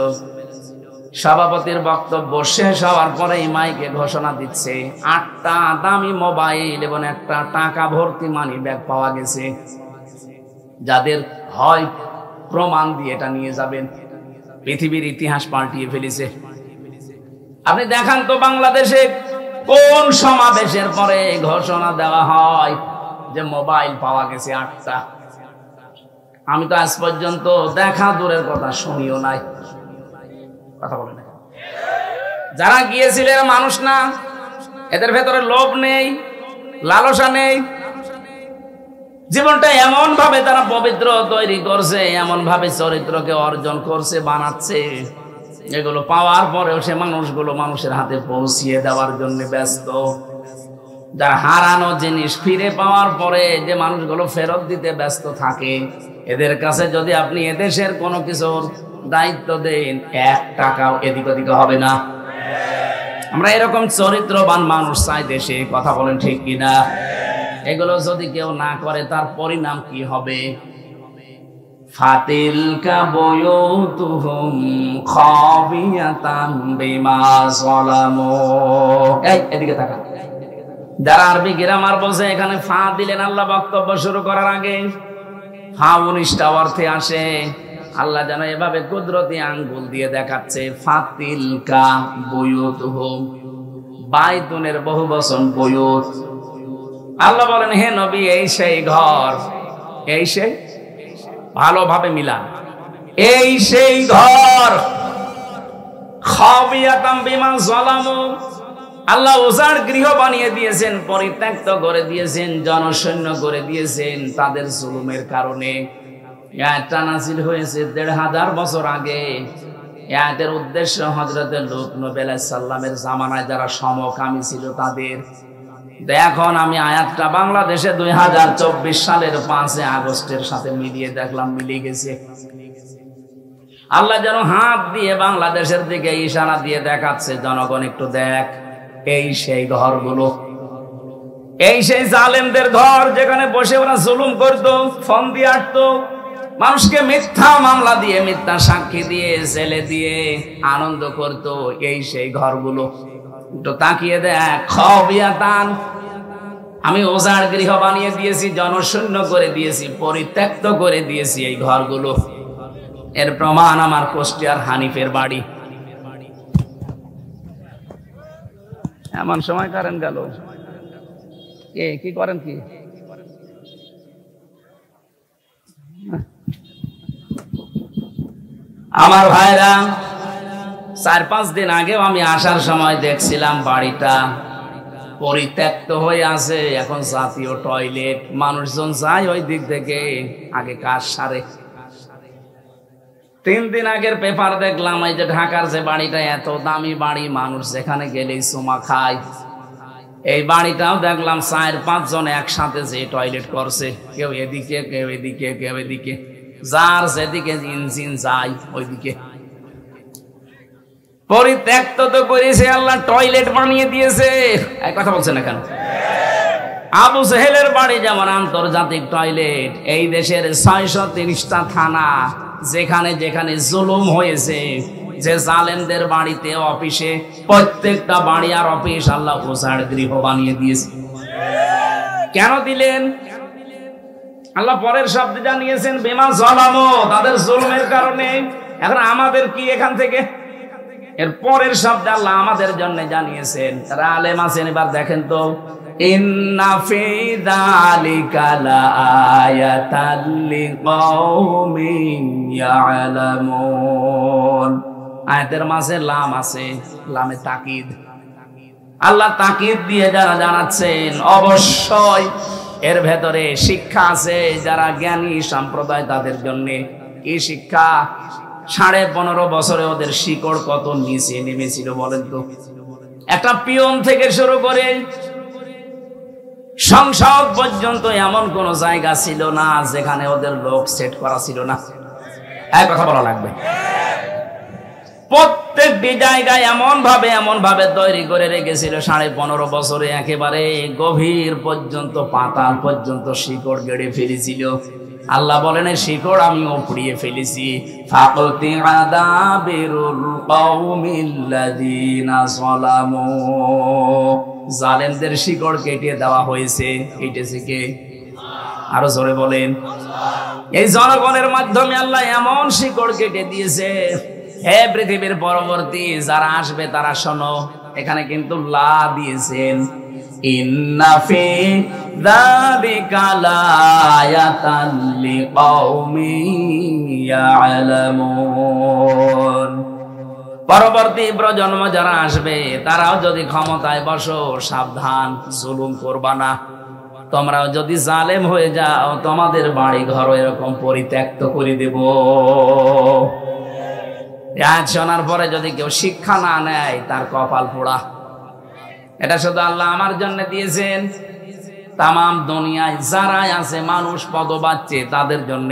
সভাপতির বক্তব্য শেষ হওয়ার পরে মাইকে ঘোষণা দিচ্ছে 8টা দামি মোবাইল এবং একটা টাকা ভর্তি মানি ব্যাগ পাওয়া গেছে, যাদের হয় প্রমাণ দিয়ে এটা নিয়ে যাবেন। পৃথিবীর ইতিহাস পাল্টিয়ে ফেলেছে। আপনি দেখান তো বাংলাদেশে কোন সমাবেশের পরে ঘোষণা দেওয়া হয় যে মোবাইল পাওয়া গেছে 8টা? আমি তো আজ পর্যন্ত দেখা দূরের কথা শুনিও নাই। কথা বলে না, যারা গিয়েছিলেন মানুষ না, এদের ভেতরে লোভ নেই, লালসা নেই। জীবনটা এমন ভাবে তারা পবিত্র তৈরি করছে, এমন ভাবে চরিত্রকে অর্জন করছে, বানাচ্ছে, এগুলো পাওয়ার পরেও সে মানুষগুলো মানুষের হাতে পৌঁছিয়ে দেওয়ার জন্য ব্যস্ত। যারা হারানো জিনিস ফিরে পাওয়ার পরে যে মানুষগুলো ফেরত দিতে ব্যস্ত থাকে, এদের কাছে যদি আপনি এদেশের কোনো কিছুর দায়িত্ব দেন, 1 টাকাও এদিক ওদিক হবে না। আমরা এরকম চরিত্রবান মানুষ চাই দেশে। কথা বলেন ঠিক কিনা? এগুলো যদি কেউ না করে তার পরিণাম কি হবে? ফাতিলকা বুয়ুতুহুম খাবিয়াতাম বিমা যালামু। এই এদিকে তাকান। যারা আরবি গ্রামার বোঝে, এখানে ফা দিলেন আল্লাহ বক্তব্য শুরু করার আগে। ফা 19টা অর্থে আসে। আল্লাহ যেন এভাবে কুদরতি আঙ্গুল দিয়ে দেখাচ্ছে, ফাতিলকা বুয়ুতুহুম, বাইতুনের বহুবচন বুয়ুত। আল্লাহ বলেন, হে নবী, এই সেই ঘর, এই সেই, ভালোভাবে মিলান, এই সেই ঘর। খাবিয়াতাম বিমা যালামু, আল্লাহ উজাড় গৃহ বানিয়ে দিয়েছেন, পরিত্যক্ত করে দিয়েছেন, জনশূন্য করে দিয়েছেন তাদের জুলুমের কারণে। আয়াতটা নাযিল হয়েছে ১৫০০ বছর আগে। আয়াতের উদ্দেশ্য হযরত লূত নবী আলাইহিস সালামের জামানায় যারা সমকামী ছিল তাদের। এখন আমি আয়াতটা বাংলাদেশে ২০২৪ সালের ৫ আগস্টের সাথে মিলিয়ে দেখলাম, মিলিয়ে গেছে। আল্লাহ যেন হাত দিয়ে বাংলাদেশের দিকে ইশারা দিয়ে দেখাচ্ছে, জনগণ একটু দেখ, এই সেই ঘরগুলো, এই সেই জালেমদের ঘর, যেখানে বসে ওরা জুলুম করতো, ফোন দিয়ে আটতো, মানুষকে মিথ্যা মামলা দিয়ে, মিথ্যা সাক্ষী দিয়ে, জেলে দিয়ে আনন্দ করতো। এই সেই ঘরগুলো একটু তাকিয়ে দেখ। খাবিয়াতান, আমি ওজাড় গৃহ বানিয়ে দিয়েছি, জনশূন্য করে দিয়েছি, পরিত্যক্ত করে দিয়েছি এই ঘরগুলো। এর প্রমাণ আমার কুষ্টিয়ার হানিফের বাড়ি। এমন সময় কারেন্ট গেল, কি করেন কি? আমার ভাইরা, ৪-৫ দিন আগেও আমি আসার সময় দেখছিলাম বাড়িটা পরিত্যক্ত হয়ে আছে। এখন জাতীয় টয়লেট, মানুষজন যায় ওই দিক থেকে, আগে কাজ সারে। ৩ দিন আগের পেপার দেখলাম, এই যে ঢাকার যে বাড়িটা, এত দামি বাড়ি, মানুষ যেখানে গেলেই চুমা খায়, এই বাড়িটাও দেখলাম ৪-৫ জন একসাথে যে টয়লেট করছে, কেউ এদিকে, কেউ এদিকে, কেউ এদিকে, যার যেদিকে ইঞ্জিন যায় ওইদিকে। পরিত্যক্ত তো করেছে আল্লাহ, টয়লেট বানিয়ে দিয়েছে। এক কথা বলছে না কেন? আবু জেহেলের বাড়ি যেমন আন্তর্জাতিক টয়লেট, এই দেশের ৬৩০টা থানা, যেখানে যেখানে জুলুম হয়েছে, যে জালেমদের বাড়িতে, অফিসে, প্রত্যেকটা বাড়ি আর অফিস আল্লাহ উজাড় গৃহ বানিয়ে দিয়েছে। কেন দিলেন? আল্লাহ পরের শব্দে জানিয়েছেন, বিমা যালামু, তাদের জুলুমের কারণে। এখন আমাদের কি এখান থেকে? এর পরের শব্দ আল্লাহ আমাদের জন্য জানিয়েছেন। তারা আলেম আছেন, এবার দেখেন তো, ইন্না ফি যালিকা লাআয়াতাল লিকাউমিন ইয়ালামুন। আয়াতের মাঝে লাম আছে, লামে তাকিদ। আল্লাহ তাকিদ দিয়ে যারা জানাচ্ছেন, অবশ্যই এর ভেতরে শিক্ষা আছে যারা জ্ঞানী সম্প্রদায় তাদের জন্য। কি শিক্ষা? 15.5 বছরে ওদের শিকড় কত নিচে নেমেছিল বলেন তো। একটা পিয়ন থেকে শুরু করে সংসদ পর্যন্ত এমন কোন জায়গা ছিল না যেখানে ওদের লোক সেট করা ছিল না। এক কথা বলা লাগবে, প্রত্যেকটি জায়গায় এমন ভাবে তৈরি করে রেখেছিল 15.5 বছরে, একেবারে গভীর পর্যন্ত, পাতাল পর্যন্ত শিকড় গেড়ে ফেলেছিল। আল্লাহ বলেন, শিকড় আমি উপড়িয়ে ফেলেছি। ফাকতিআ দাবিরুল কওমিল্লাযিনা যালামু, জালেমদের শিকড় কেটে দেওয়া হয়েছে। কেটেছে কে? আরো জোরে বলেন। এই জনগণের মাধ্যমে আল্লাহ এমন শিকড় কেটে দিয়েছে। হে পৃথিবীর পরবর্তী যারা আসবে তারা শোনো, এখানে কিন্তু লা দিয়েছেন। ইন্না ফি যালিকা লাআয়াতাল লিকাউমিন ইয়ালামুন। পরবর্তী প্রজন্ম যারা আসবে তারাও যদি ক্ষমতায় বসো, সাবধান, জুলুম করবা না। তোমরাও যদি জালেম হয়ে যাও, তোমাদের বাড়ি ঘর এরকম পরিত্যক্ত করে দেব। আজ শোনার পরে যদি কেউ শিক্ষা না নেয়, তার কপাল পোড়া। এটা শুধু আল্লাহ আমার জন্য দিয়েছেন, তামাম দুনিয়ায় যারাই আছে মানুষ পদ পাচ্ছে তাদের জন্য।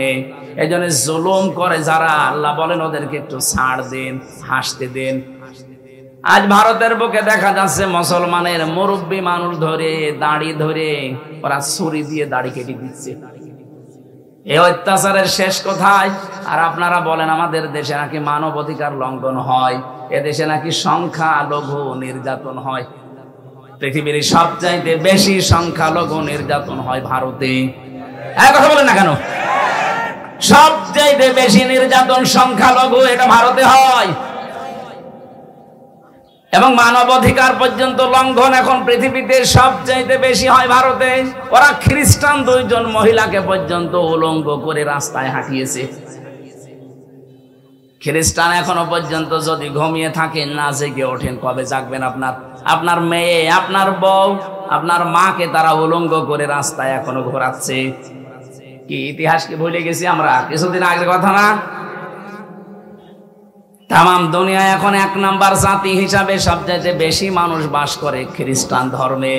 এই জন্য জুলুম করে যারা, আল্লাহ বলেন ওদেরকে একটু ছাড় দেন, হাসতে দেন। আজ ভারতের বুকে দেখা যাচ্ছে মুসলমানের মুরব্বী মানুষ ধরে, দাড়ি ধরে ওরা ছুরি দিয়ে দাড়ি কেটে দিচ্ছে। এই অত্যাচারের শেষ কোথায়? আর আপনারা বলেন আমাদের দেশে নাকি মানব অধিকার লঙ্ঘন হয়, এদেশে নাকি সংখ্যালঘু নির্যাতন হয়। পৃথিবীর সবচাইতে বেশি সংখ্যালঘু নির্যাতন হয় ভারতে। এক কথা বলেন না কেন? সবচাইতে বেশি নির্যাতন সংখ্যালঘু, এটা ভারতে হয়। এবং মানবাধিকার পর্যন্ত লঙ্ঘন এখন পৃথিবীতে সবচাইতে বেশি হয় ভারতে। ওরা খ্রিস্টান 2 জন মহিলাকে পর্যন্ত উলঙ্গ করে রাস্তায় হাঁটিয়েছে। খ্রিস্টান এখনো পর্যন্ত যদি ঘুমিয়ে থাকেন, না জেগে ওঠেন, কবে জাগবেন? আপনার মেয়ে, আপনার বউ, আপনার মাকে তারা উলঙ্গ করে রাস্তায় এখনো ঘোরাচ্ছে। কি ইতিহাসকে ভুলে গেছি আমরা? কিছুদিন আগের কথা না? তামাম দুনিয়ায় এখন 1 নাম্বার জাতি হিসাবে সবচেয়ে বেশি মানুষ বাস করে খ্রিস্টান ধর্মে।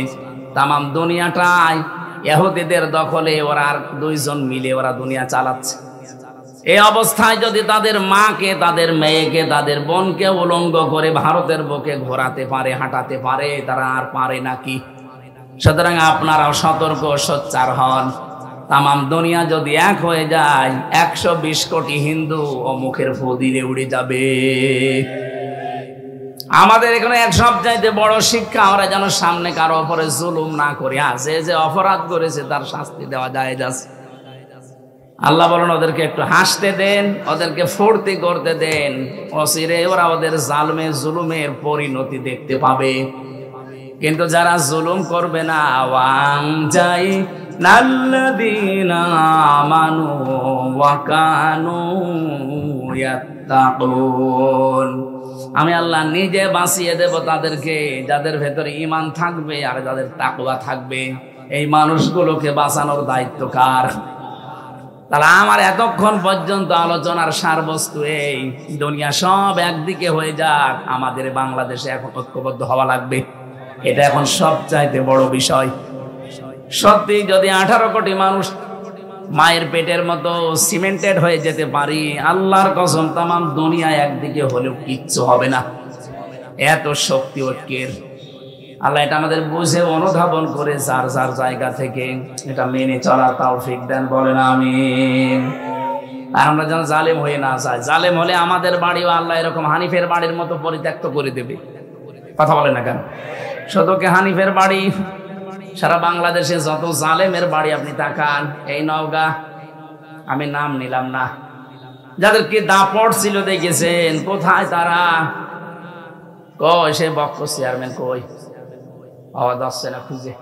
তামাম দুনিয়াটাই ইহুদিদের দখলে। ওরা আর 2 জন মিলে ওরা দুনিয়া চালাচ্ছে। এই অবস্থায় যদি তাদের মাকে, তাদের মেয়েকে, তাদের বোনকে উলঙ্গ করে ভারতের বুকে ঘোরাতে পারে, হাঁটাতে পারে, তারা আর পারে নাকি? সুতরাং আপনারাও সতর্ক, সোচ্চার হন। তামাম দুনিয়া যদি এক হয়ে যায়, 120 কোটি হিন্দু ও মুখের ফু দিলে উড়ে যাবে। আমাদের এখানে এক সবচাইতে বড় শিক্ষা, আমরা যেন সামনে কারো উপরে জুলুম না করি। যে অপরাধ করেছে তার শাস্তি দেওয়া যায়। আল্লাহ বলেন ওদেরকে একটু হাসতে দেন, ওদেরকে ফুর্তি করতে দেন, অচিরে ওরা ওদের জালমে জুলুমের পরিণতি দেখতে পাবে। কিন্তু যারা জুলুম করবে না, ওয়াং যাই নাল্লাযীনা আমানু ওয়া কানু ইয়াত্তাকুন, আমি আল্লাহ নিজে বাঁচিয়ে দেব তাদেরকে, যাদের ভেতরে ঈমান থাকবে আর যাদের তাকওয়া থাকবে। এই মানুষগুলোকে বাঁচানোর দায়িত্ব কার? তাহলে আমার এতক্ষণ পর্যন্ত আলোচনার সারবস্তু এই, দুনিয়া সব একদিকে হয়ে যাক, আমাদের বাংলাদেশে এখন ঐক্যবদ্ধ হওয়া লাগবে। এটা এখন সবচাইতে বড় বিষয়। সত্যি যদি 18 কোটি মানুষ মায়ের পেটের মতো সিমেন্টেড হয়ে যেতে পারি, আল্লাহর কসম তামাম দুনিয়া একদিকে হলেও কিচ্ছু হবে না। এত শক্তি ঐক্যের। আল্লাহ এটা আমাদের বুঝে অনুধাবন করে যার যার জায়গা থেকে এটা মেনে চলার তৌফিক দেন, বলেন আমিন। আর আমরা যেন জালেম হয়ে না যাই। জালেম হলে আমাদের বাড়িও আল্লাহ এরকম হানিফের বাড়ির মতো পরিত্যক্ত করে দেবে। কথা বলে না কেন? শুধু কি হানিফের বাড়ি, সারা বাংলাদেশে যত জালেমের বাড়ি আপনি তাকান, এই নওগাঁ, আমি নাম নিলাম না, যাদেরকে দাপট ছিল দেখেছেন, কোথায় তারা? কই সে বক্স চেয়ারম্যান কই? আওয়াজ আসছে না খুঁজে।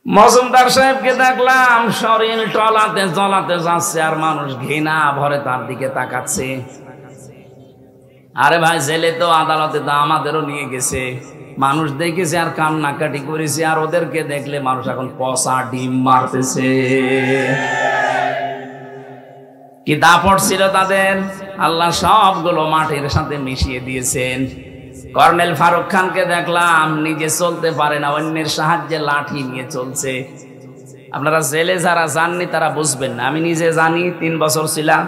মজুমদার সাহেবকে দেখলাম শরীর টলাতে জ্বলাতে যাচ্ছে, আর মানুষ ঘৃণা ভরে তার দিকে তাকাচ্ছে। আরে ভাই, জেলে তো আদালতে তো আমাদেরও নিয়ে গেছে, মানুষ দেখেছে আর কান্নাকাটি করেছে, আর ওদেরকে দেখলে মানুষ এখন পচা ডিম মারতেছে। কি দাপট ছিল তাদের! আল্লাহ সবগুলো মাটির সাথে মিশিয়ে দিয়েছেন। কর্নেল ফারুক খানকে দেখলাম নিজে চলতে পারে না, অন্যের সাহায্যে লাঠি নিয়ে চলছে। আপনারা জেলে যারা যাননি তারা বুঝবেন না, আমি নিজে জানি, 3 বছর ছিলাম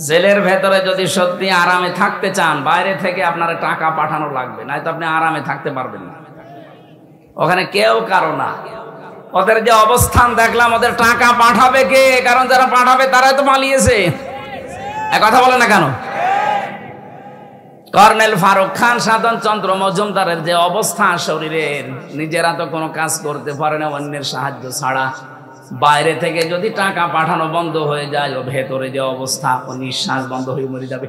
জেলের ভেতরে। যদি সত্যি আরামে থাকতে চান, বাইরে থেকে আপনার টাকা পাঠানো লাগবে, নয়তো আপনি আরামে থাকতে পারবেন না। ওখানে কেউ কারো না। ওদের যে অবস্থান দেখলাম, ওদের টাকা পাঠাবে কে? কারণ যারা পাঠাবে তারাই তো পালিয়েছে। কথা বলে না কেন? কর্নেল ফারুক খান, সাধন চন্দ্র মজুমদারের যে অবস্থা শরীরের, নিজেরা তো কোনো কাজ করতে পারে না অন্যের সাহায্য ছাড়া। বাইরে থেকে যদি টাকা পাঠানো বন্ধ হয়ে যায়, ও ভেতরে যে অবস্থা, ও নিঃশ্বাস বন্ধ হয়ে মরে যাবে।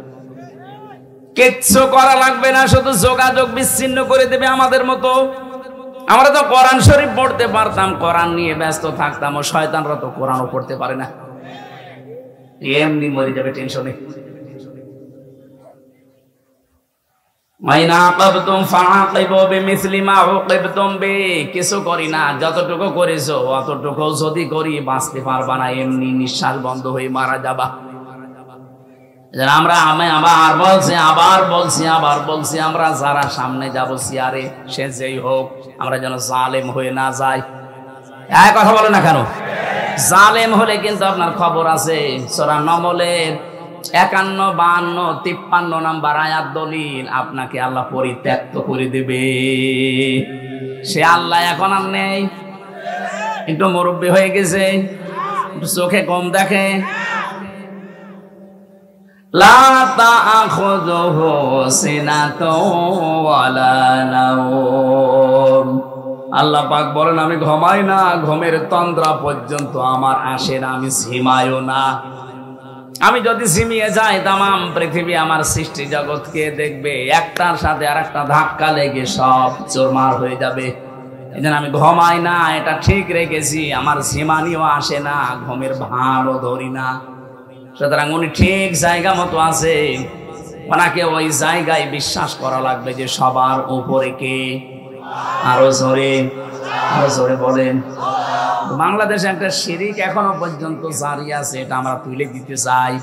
কিচ্ছু করা লাগবে না, শুধু যোগাযোগ বিচ্ছিন্ন করে দেবে আমাদের মতো। আমরা তো কোরআন শরীফ পড়তে পারতাম, কোরআন নিয়ে ব্যস্ত থাকতাম, ও শয়তানরা তো কোরআনও পড়তে পারে না, এমনি মরে যাবে টেনশনে। কিছু করি না, যতটুকু করেছো অতটুকু যদি করি বাঁচতে পারবা না, এমনি নিঃশ্বাস বন্ধ হয়ে মারা যাবা। আমি আবার বলছি আমরা যারা সামনে যাব চেয়ারে, সে যেই হোক, আমরা যেন জালেম হয়ে না যাই। কথা বলে না কেন? জালেম হলে কিন্তু আপনার খবর আছে। সূরা নমলের 51, 52, 53 নাম্বার আয়াত দলিল, আপনাকে আল্লাহ পরিত্যক্ত করে দেবে। সে আল্লাহ এখন আর নেই, একটু মুরব্বী হয়ে গেছে, একটু চোখে কম দেখে। লা তাখুযুহু সিনাতুন ওয়ালা নাওম। আল্লাহ পাক বলেন, আমি ঘুমাই না, ঘুমের তন্দ্রা পর্যন্ত আমার আসে না, আমি ঝিমাইও না। আমি যদি ঝিমিয়ে যাই তামাম পৃথিবী আমার সৃষ্টি জগৎকে দেখবে, একটার সাথে আর একটা ধাক্কা লেগে সব চোরমার হয়ে যাবে। এই জন্য আমি ঘুমাই না, এটা ঠিক রেখেছি। আমার ঝিমানিও আসে না, ঘুমের ভাঁড়ও ধরি না। সুতরাং উনি ঠিক জায়গা মতো আছে, ওনাকে ওই জায়গায় বিশ্বাস করা লাগবে যে সবার উপরে কে। আরো জোরে বলেন। বাংলাদেশে একটা শিরিক এখনো পর্যন্ত জারি আছে, এটা আমরা তুলে দিতে চাই।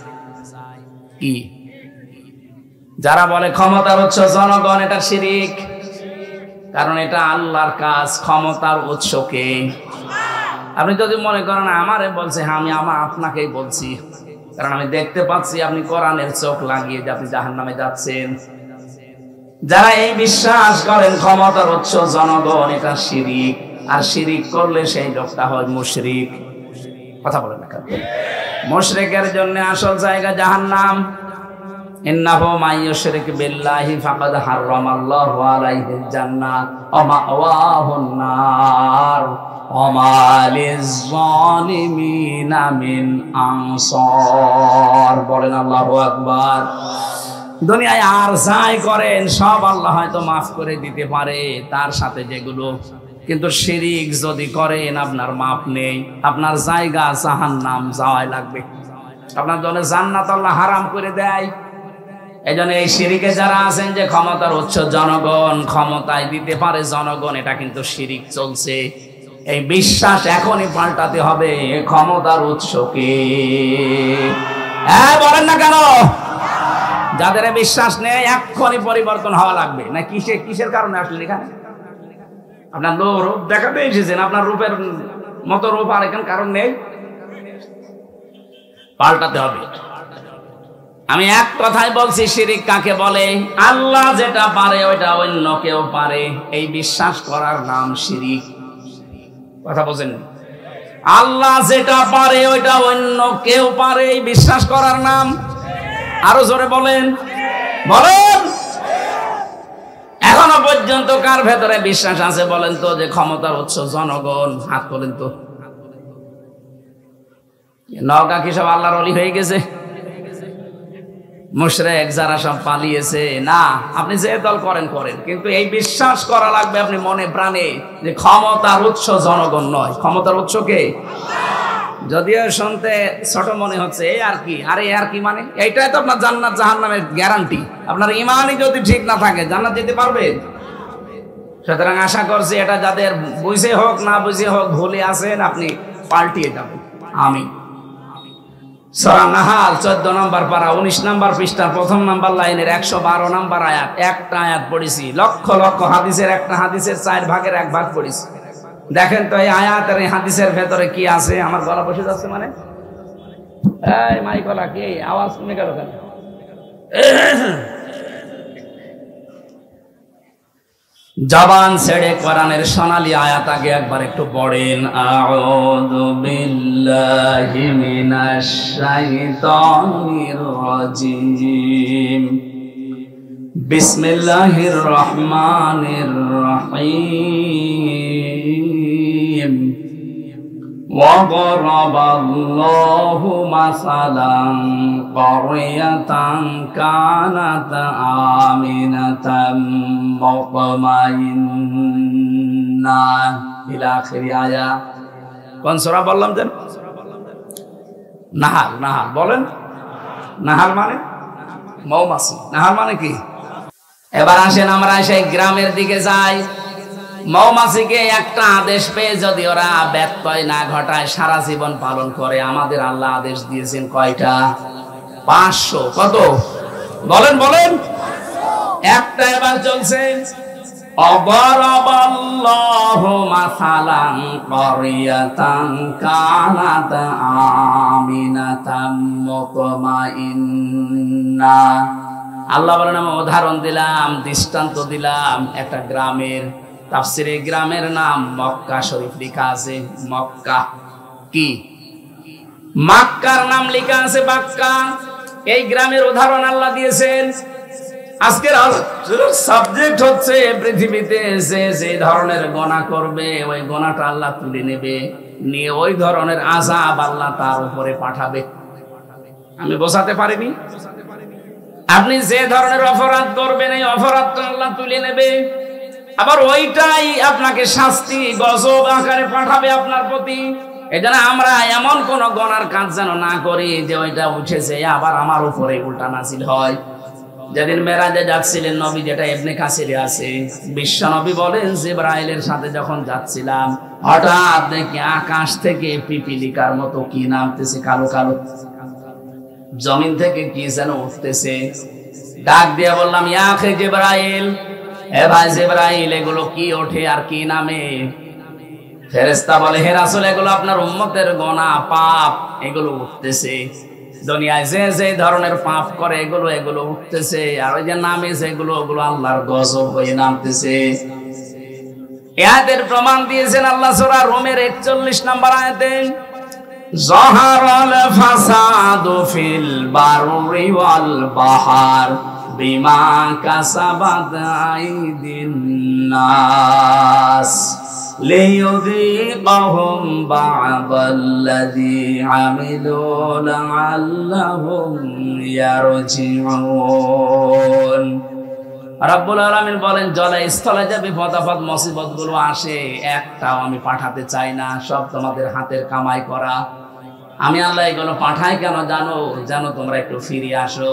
কি? যারা বলে ক্ষমতার উৎস জনগণ, এটা শিরিক। কারণ এটা আল্লাহর কাজ। ক্ষমতার উৎস কে? আপনি যদি মনে করেন আমারে বলছে, হ্যাঁ আমি আপনাকেই বলছি, কারণ আমি দেখতে পাচ্ছি আপনি কোরআনের চোখ লাগিয়ে যে আপনি জাহান্নামে যাচ্ছেন। যারা এই বিশ্বাস করেন ক্ষমতার উৎস জনগণ, এটা শিরিক। আর শিরিক করলে সেই লোকটা হয় মুশরিক। কথা বলেন না কেন? মুশরিকের জন্য আসল জায়গা জাহান্নাম। ইন্নাহু মাইয়ুশরিক বিল্লাহি ফাকাদ হারামাল্লাহু আলাইহিল জান্নাহ ওয়া মাওয়াহুন নার ওয়া মা লিয-যালিমিনা মিন আনসার। বলেন আল্লাহু আকবার। দুনিয়ায় আর যাই করেন সব আল্লাহ হয়তো মাফ করে দিতে পারে, তার সাথে যেগুলো। কিন্তু শিরিক যদি করেন আপনার মাপ নেই, আপনার জায়গা জাহান্নাম, যাওয়াই লাগবে। আপনার জন্য জান্নাত আল্লাহ হারাম করে দেয়। এই জন্য এই শিরিকে যারা আছেন যে ক্ষমতার উৎস জনগণ, ক্ষমতায় দিতে পারে জনগণ, এটা কিন্তু শিরিক চলছে। এই বিশ্বাস এখনই পাল্টাতে হবে। ক্ষমতার উৎস কে? বলেন না কেন? যাদের বিশ্বাস নেই এক্ষুনি পরিবর্তন হওয়া লাগবে। না কিসের কারণে আসলেন এখানে? আপনার রূপ দেখাতে এসেছেন, আপনার রূপের মতো রূপ আর এখানে কারণ নেই। পাল্টাতে হবে। আমি এক কথাই বলছি, শিরিক কাকে বলে? আল্লাহ যেটা পারে ওইটা অন্য কেউ পারে, এই বিশ্বাস করার নাম শিরিক। কথা বলছেন? আল্লাহ যেটা পারে ওইটা অন্য কেউ পারে, এই বিশ্বাস করার নাম। আরো জোরে বলেন। এখনো পর্যন্ত কার ভেতরে বিশ্বাস আছে বলেন তো যে ক্ষমতার উৎস জনগণ? হাত তোলেন তো। নওগাঁ কি সব আল্লাহর ওলি হয়ে গেছে? মুশরিক যারা সব পালিয়েছে? না, আপনি যে দল করেন, কিন্তু এই বিশ্বাস করা লাগবে আপনি মনে প্রাণে যে ক্ষমতার উৎস জনগণ নয়, ক্ষমতার উৎস কে? যদিও শুনতে ছোট মনে হচ্ছে, এই আর কি, আরে আর কি মানে? এইটাই তো আপনার জান্নাত জাহান্নামের গ্যারান্টি। আপনার ইমানই যদি ঠিক না থাকে জান্নাত যেতে পারবেন? সুতরাং আশা করছি এটা যাদের বুঝে হোক না বুঝে হোক ভুলে আছেন, আপনি পাল্টিয়ে যাবেন। আমি সূরা নাহাল 14 নম্বর পারা 19 নম্বর পৃষ্ঠার 1 নম্বর লাইনের 112 নম্বর আয়াত, একটা আয়াত পড়েছি। লক্ষ লক্ষ হাদিসের একটা হাদিসের 4 ভাগের 1 ভাগ পড়েছি। দেখেন তো এই আয়াতের এই হাদিসের ভেতরে কি আছে। আমার গলা বসে যাচ্ছে মানে? এই মাইক গলা কি আওয়াজ শুনে গেল কেন? জবান ছেড়ে কোরআনের সোনালী আয়াত আগে একবার একটু পড়েন। আউযু বিল্লাহি মিনাশ শাইতানির রাজিম। বিসমিল্লাহির রহমানির রহিম। وضرب الله مثلا قرية كانت آمنة مطمئنة إلى آخر آية। কোন সূরা বললাম যেন? নাহাল। বলেন। নাহাল মানে মৌমাছি। নাহাল মানে কি? এবার আসেন আমরা সেই গ্রামের দিকে যাই। মৌমাছিকে একটা আদেশ পেয়ে যদি ওরা ব্যত্যয় না ঘটায়, সারা জীবন পালন করে। আমাদের আল্লাহ আদেশ দিয়েছেন কয়টা? 500। কত? বলেন। একটা এবার চলছে। অবরাবাল্লাহু মাসালান ক্বরিয়াতান কানাত আমিনাতাম মুতমাইন্না। আল্লাহ বলেন আমি উদাহরণ দিলাম, দৃষ্টান্ত দিলাম একটা গ্রামের। তাফসিরে গ্রামের নাম মক্কা শরীফ লেখা আছে। মক্কা কি? মক্কার নাম লেখা আছে মক্কা। এই গ্রামের উদাহরণ আল্লাহ দিয়েছেন। আজকের সাবজেক্ট হচ্ছে পৃথিবীতে যে ধরনের গুনাহ করবে ওই গুনাহটা আল্লাহ তুলে নেবে, নিয়ে ওই ধরনের আযাব আল্লাহ তার উপরে পাঠাবে। আমি বোঝাতে পারিনি? আপনি যে ধরনের অপরাধ করবেন এই অপরাধ তো আল্লাহ তুলে নেবে, আবার ওইটাই আপনাকে শাস্তি গজব আকারে পাঠাবে আপনার প্রতি। এই জন্য আমরা এমন কোন গুনার কাজ যেন না করি যে ওইটা উঠেছে আবার আমার উপরে উল্টা নাজিল হয়। যেদিন মেরাজে যাচ্ছিলেন নবী, যেটা ইবনে কাসিরে আছে, বিশ্ব নবী বলেন জিবরাইলের সাথে যখন যাচ্ছিলাম হঠাৎ দেখি আকাশ থেকে পিপিলিকার মতো কি নামতেছে, কালো কালো, জমিন থেকে কি যেন উঠতেছে। ডাক দিয়ে বললাম, ইয়া আখি জিবরাইল, হে ভাই জিবরাইল, এগুলো কি ওঠে আর কি নামে? ফেরেশতা বলে, হে রাসূল, এগুলো আপনার উম্মতের গুনাহ পাপ, এগুলো উঠতেছে। দুনিয়ায় যে যে ধরনের পাপ করে এগুলো উঠতেছে, আর ওই যে নামে যেগুলো, ওগুলো আল্লাহর গজব হয়ে নামতেছে। আয়াতের প্রমাণ দিয়েছেন আল্লাহ সূরা রুমের 41 নম্বর আয়াতে, যাহারাল ফাসাদু ফিল বাররি ওয়াল বাহার বিমা কাসাবাত আইদিন নাস লিয়ুযীকাহুম বা'দাল্লাযী আমিলু লা'আল্লাহুম ইয়ারজিউন। রাব্বুল আলামিন বলেন, জলে স্থলে যে বিপদ আপদ মুসিবত গুলো আসে একটাও আমি পাঠাতে চাই না, সব তোমাদের হাতের কামাই করা। আমি আল্লাহ এগুলো পাঠাই কেন জানো? যেন তোমরা একটু ফিরে আসো,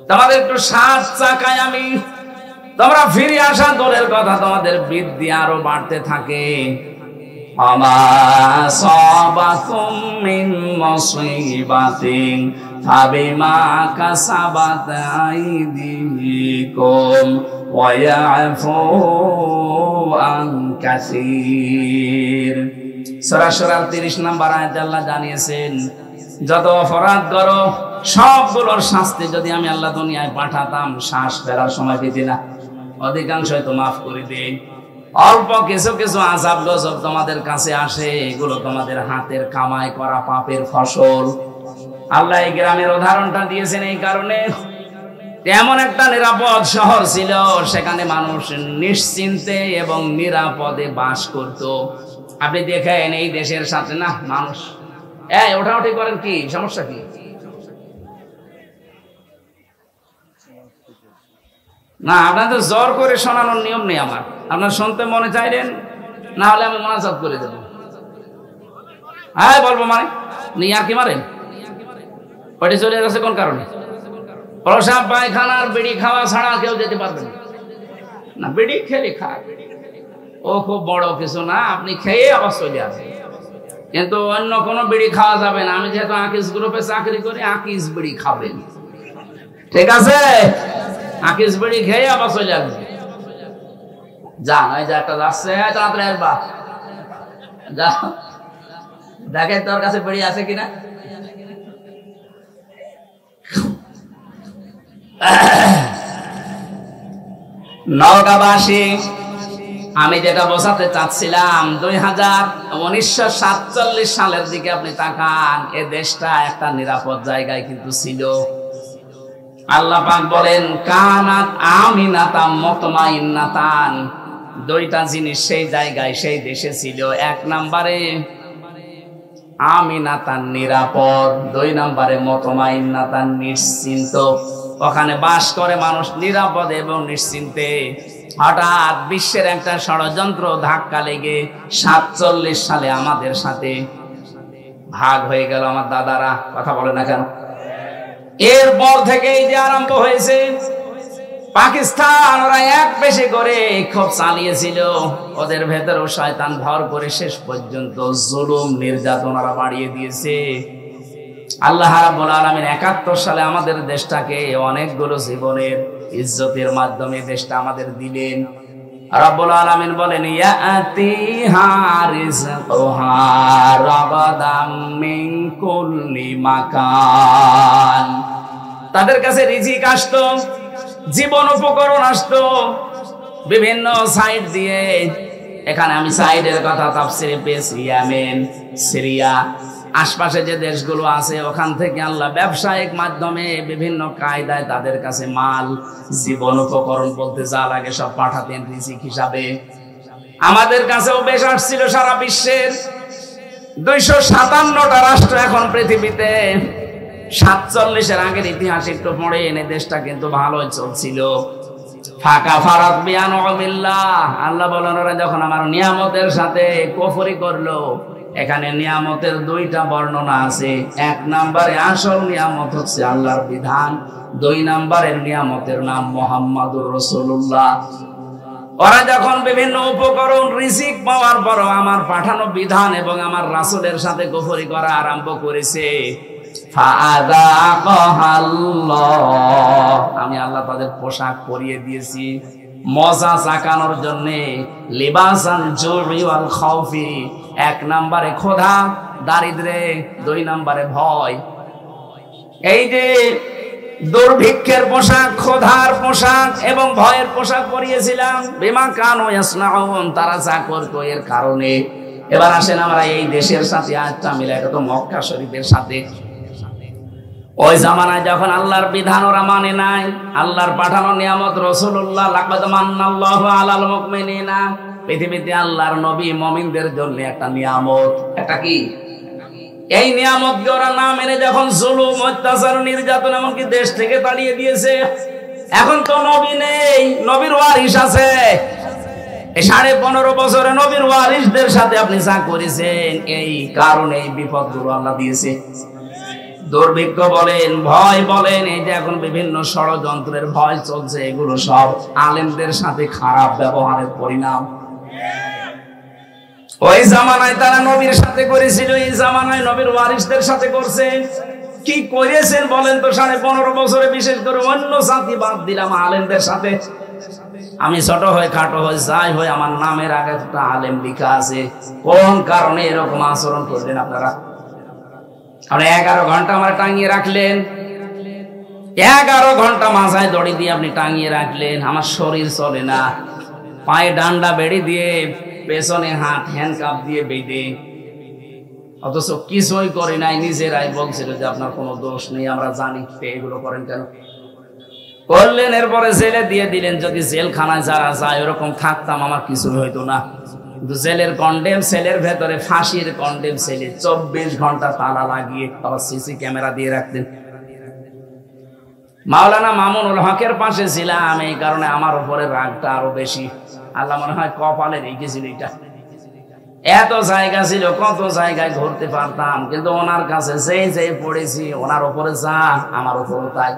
তোমাদের একটু সাত চাকায় আমি, তোমরা ফিরে আসা দূরের কথা, তোমাদের বৃদ্ধি আরো বাড়তে থাকে। আমা সাবাকুম মিন মুসিবাতিন ফাবিমা কাসাবাত আইদিকুম ওয়া ইয়াফু আন কাসীর। সূরা সূরা 30 নম্বর আয়াতে আল্লাহ জানিয়েছেন, যত অপরাধ করো সবগুলোর শাস্তি যদি আমি আল্লাহ দুনিয়ায় পাঠাতাম, শ্বাস ফেরার সময় দিতি না, অধিকাংশই তো মাফ করে দেই। অল্প কিছু কিছু আযাব গজব তোমাদের কাছে আসে, এগুলো তোমাদের হাতের কামাই করা পাপের ফসল। আল্লাহ এই গ্রামের উদাহরণটা দিয়েছেন এই কারণে, এমন একটা নিরাপদ শহর ছিল, সেখানে মানুষ নিশ্চিন্তে এবং নিরাপদে বাস করত। আপনি দেখেন এই দেশের সাথে না মানুষ ওঠাউঠি করেন, কি সমস্যা? কি না, আপনার তো জোর করে শোনানোর নিয়ম নেই আমার, আপনার শুনতে মনে চাইলেন, না হলে আমি মোনাজাত করে দেব। হ্যাঁ বলবো মানে নিয়ে আর কি মারেন, ওইটা চলে গেছে কোন কারণে? প্রসাব পায়খানার বিড়ি খাওয়া ছাড়া কেউ যেতে পারবে না। বিড়ি খেলে খায়, ও খুব বড় কিছু না, আপনি খেয়ে আবার চলে আসে, কিন্তু অন্য কোনো বিড়ি খাওয়া যাবে না। আমি যেহেতু আকিস গ্রুপে চাকরি করি, আকিস বিড়ি খাবেন, ঠিক আছে? আকিস বিড়ি খেয়ে আবার চলে আসবে। যান, ওই যে একটা যাচ্ছে, তাড়াতাড়ি আসবা, যা দেখে তোর কাছে বিড়ি আছে কিনা। নওগাঁবাসী, আমি যেটা বোঝাতে চাচ্ছিলাম, 1947 সালের দিকে আপনি তাকান, এ দেশটা একটা নিরাপদ জায়গায় কিন্তু ছিল। আল্লাহ পাক বলেন, কানাত আমিনাতাম মুতমাইন্নাতান, দুইটা জিনিস সেই জায়গায় সেই দেশে ছিল। এক নম্বরে আমিনাতান নিরাপদ, 2 নম্বরে মুতমাইন্নাতান নিশ্চিন্ত। ওখানে বাস করে মানুষ নিরাপদ এবং নিশ্চিন্তে। হঠাৎ বিশ্বের একটা ষড়যন্ত্র ধাক্কা লেগে 47 সালে আমাদের সাথে ভাগ হয়ে গেল। আমার দাদারা কথা বলে না কেন? এরপর থেকেই যে আরম্ভ হয়েছে পাকিস্তান, ওরা এক বেশি করে খুব চালিয়েছিল, ওদের ভেতরেও শয়তান ভর করে শেষ পর্যন্ত জুলুম নির্যাতন ওরা বাড়িয়ে দিয়েছে। আল্লাহ রাব্বুল আলামিন 71 সালে আমাদের দেশটাকে অনেকগুলো জীবনের ইজ্জতের মাধ্যমে দেশটা আমাদের দিলেন। রাব্বুল আলামিন বলেন, ইয়াতিহা রিজকুহা রাগাদাম মিন কুল্লি মাকান, তাদের কাছে রিজিক আসতো, জীবন উপকরণ আসতো বিভিন্ন সাইড দিয়ে। এখানে আমি সাইডের কথা তাফসিরে পেয়েছি, ইয়েমেন, সিরিয়া, আশপাশে যে দেশগুলো আছে ওখান থেকে আল্লাহ ব্যবসায়িক মাধ্যমে বিভিন্ন কায়দায় তাদের কাছে মাল, জীবন উপকরণ বলতে যা লাগে সব পাঠাতেন রিজিক হিসাবে। আমাদের কাছেও বেশ আসছিল। সারা বিশ্বের 257টা রাষ্ট্র এখন পৃথিবীতে, 47-এর আগের ইতিহাস একটু পড়ে এনে দেশটা কিন্তু ভালোই চলছিল। ফাঁকা ফারাত বিআনউমিল্লাহ, আল্লাহ বলেন ওরা যখন আমার নিয়ামতের সাথে কুফরি করলো। এখানে নিয়ামতের দুইটা বর্ণনা আছে। 1 নম্বরে আসল নিয়ামত হচ্ছে আল্লাহর বিধান, 2 নম্বরের নিয়ামতের নাম মুহাম্মাদুর রাসূলুল্লাহ। ওরা যখন বিভিন্ন উপকরণ রিজিক পাওয়ার পরও আমার পাঠানো বিধান এবং আমার রাসূলের সাথে কুফরি করা আরম্ভ করেছে, আমি আল্লাহ তাদের পোশাক পরিয়ে দিয়েছি মজা চাকানোর জন্য। লিবাসাল জুই ওয়াল খাউফি, 1 নম্বরে ক্ষুধা দারিদ্রে, 2 নম্বরে ভয়। এই যে দুর্ভিক্ষের পোশাক, ক্ষুধার পোশাক এবং ভয়ের পোশাক পরিয়েছিলাম, বিমা কানু ইয়াসনাউন, তারা যা করত এর কারণে। এবার আসেন আমরা এই দেশের সাথে আয়াতটা মিলাই, এটা তো মক্কা শরীফের সাথে। ওই জামানায় যখন আল্লাহর বিধান ওরা মানে নাই, আল্লাহর পাঠানো নিয়ামত রাসূলুল্লাহ, লাকাদ মান্নাল্লাহু আলাল মুমিনিনা, পৃথিবীতে আল্লাহর নবী মুমিনদের জন্য একটা নিয়ামত। এটা কি? এই নিয়ামতকে ওরা না মেনে যখন জুলুম, অত্যাচার, নির্যাতন এমনকি দেশ থেকে তাড়িয়ে দিয়েছে। এখন তো নবী নেই, নবীর ওয়ারিস আছে। এই 15.5 বছরে নবীর ওয়ারিসদের সাথে আপনি যা করেছেন, এই কারণে এই বিপদগুলো আল্লাহ দিয়েছে। দুর্ভিক্ষ বলেন, ভয় বলেন, এই যে এখন বিভিন্ন ষড়যন্ত্রের ভয় চলছে, এগুলো সব আলেমদের সাথে খারাপ ব্যবহারের পরিণাম। ওই জামানায় তারা নবীর সাথে করেছিল, এই জামানায় নবীর ওয়ারিসদের সাথে করছে। কি করেছেন বলেন তো 15.5 বছরে? বিশেষ করে অন্য জাতি বাদ দিলাম, আলেমদের সাথে। আমি ছোট হয়ে খাটো হয়ে যাই হয়ে আমার নামের আগে একটা আলেম লেখা আছে। কোন কারণে এরকম আচরণ করলেন আপনারা? আপনি 11 ঘন্টা আমার টাঙিয়ে রাখলেন, 11 ঘন্টা মাথায় দড়ি দিয়ে আপনি টাঙিয়ে রাখলেন, আমার শরীর চলে না, পায়ে ডান্ডা বেড়ি দিয়ে, পেছনে হাত হ্যান্ডকাপ দিয়ে বেঁধে, অথচ কিছুই করে নাই। নিজেরাই বলছিল যে আপনার কোনো দোষ নেই, আমরা জানি, এগুলো করেন কেন? করলেন, এরপরে জেলে দিয়ে দিলেন। যদি জেলখানায় যারা যায় ওরকম থাকতাম আমার কিছু হইতো না। কিন্তু জেলের কন্ডেম সেলের ভেতরে, ফাঁসির কন্ডেম সেলে 24 ঘন্টা তালা লাগিয়ে আবার সিসি ক্যামেরা দিয়ে রাখতেন। মাওলানা মামুনুল হকের পাশে ছিলাম, এই কারণে আমার উপরে রাগটা আরো বেশি। আল্লাহ মনে হয় কপালে রেখেছিল এটা। এত জায়গা ছিল, কত জায়গায় ঘুরতে পারতাম, কিন্তু ওনার কাছে যে পড়েছি, ওনার উপরে যা আমার উপরে তাই।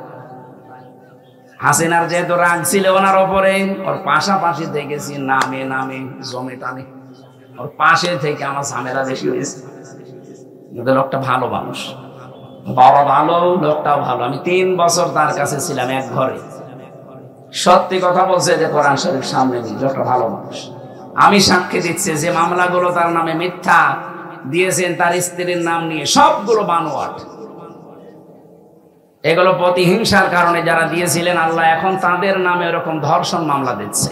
হাসিনার যেহেতু রাগ ছিল ওনার উপরে, ওর পাশাপাশি দেখেছি নামে নামে জমে টানে, ওর পাশে থেকে আমার ঝামেলা বেশি হয়েছে। কিন্তু লোকটা ভালো মানুষ, বড় ভালো, লোকটাও ভালো। আমি 3 বছর তার কাছে ছিলাম এক ঘরে। সত্যি কথা বলছে যে কোরআন শরীফ সামনে নিয়ে, লোকটা ভালো মানুষ। আমি সাক্ষী দিচ্ছি যে মামলাগুলো তার নামে মিথ্যা দিয়েছেন, তার স্ত্রীর নাম নিয়ে, সবগুলো বানোয়াট। এগুলো প্রতিহিংসার কারণে যারা দিয়েছিলেন, আল্লাহ এখন তাদের নামে এরকম ধর্ষণ মামলা দিচ্ছে।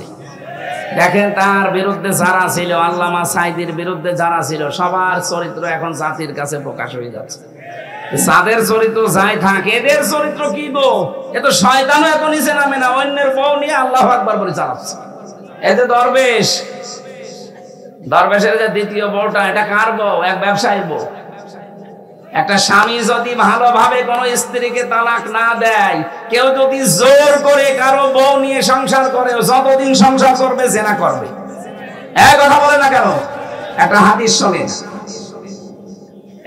দেখেন তার বিরুদ্ধে যারা ছিল, আল্লামা সাইদির বিরুদ্ধে যারা ছিল, সবার চরিত্র এখন জাতির কাছে প্রকাশ হয়ে যাচ্ছে। যাদের চরিত্র যাই থাকে, এদের চরিত্র কি গো? এ তো শয়তানও এত নিচে নামে না, অন্যের বউ নিয়ে আল্লাহু আকবার বলে চালাচ্ছে। এতে দরবেশ, দরবেশের যে দ্বিতীয় বউটা, এটা কার বউ? এক ব্যবসায়ীর বউ। একটা স্বামী যদি ভালোভাবে কোনো স্ত্রীকে তালাক না দেয়, কেউ যদি জোর করে কারো বউ নিয়ে সংসার করে, যতদিন সংসার করবে জেনা করবে। এক কথা বলে না কেন? একটা হাদিস শোনেন,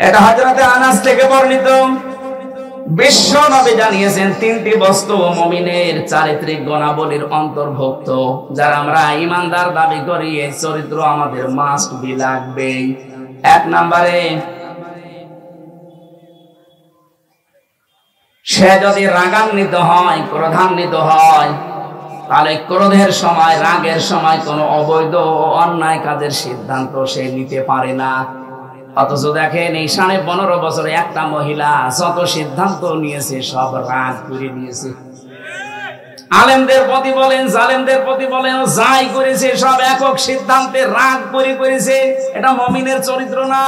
এটা হযরতে আনাস থেকে বর্ণিত। বিশ্ব নবী জানিয়েছেন 3টি বস্তু মুমিনের চারিত্রিক গুণাবলীর অন্তর্ভুক্ত। যারা আমরা ঈমানদার দাবি করি, এই চরিত্র আমাদের মাস্ট বি লাগবে। 1 নম্বরে, সে যদি রাগান্বিত হয়, ক্রোধান্বিত হয়, তাহলে ক্রোধের সময়, রাগের সময় কোনো অবৈধ ও অন্যায় কাজের সিদ্ধান্ত সে নিতে পারে না। অথচ দেখেন এই 15.5 বছরে একটা মহিলা যত সিদ্ধান্ত নিয়েছে সব রাগ করে নিয়েছে। আলেমদের প্রতি বলেন, জালেমদের প্রতি বলেন, যাই করেছে সব একক সিদ্ধান্তে রাগ করে করেছে। এটা মুমিনের চরিত্র না।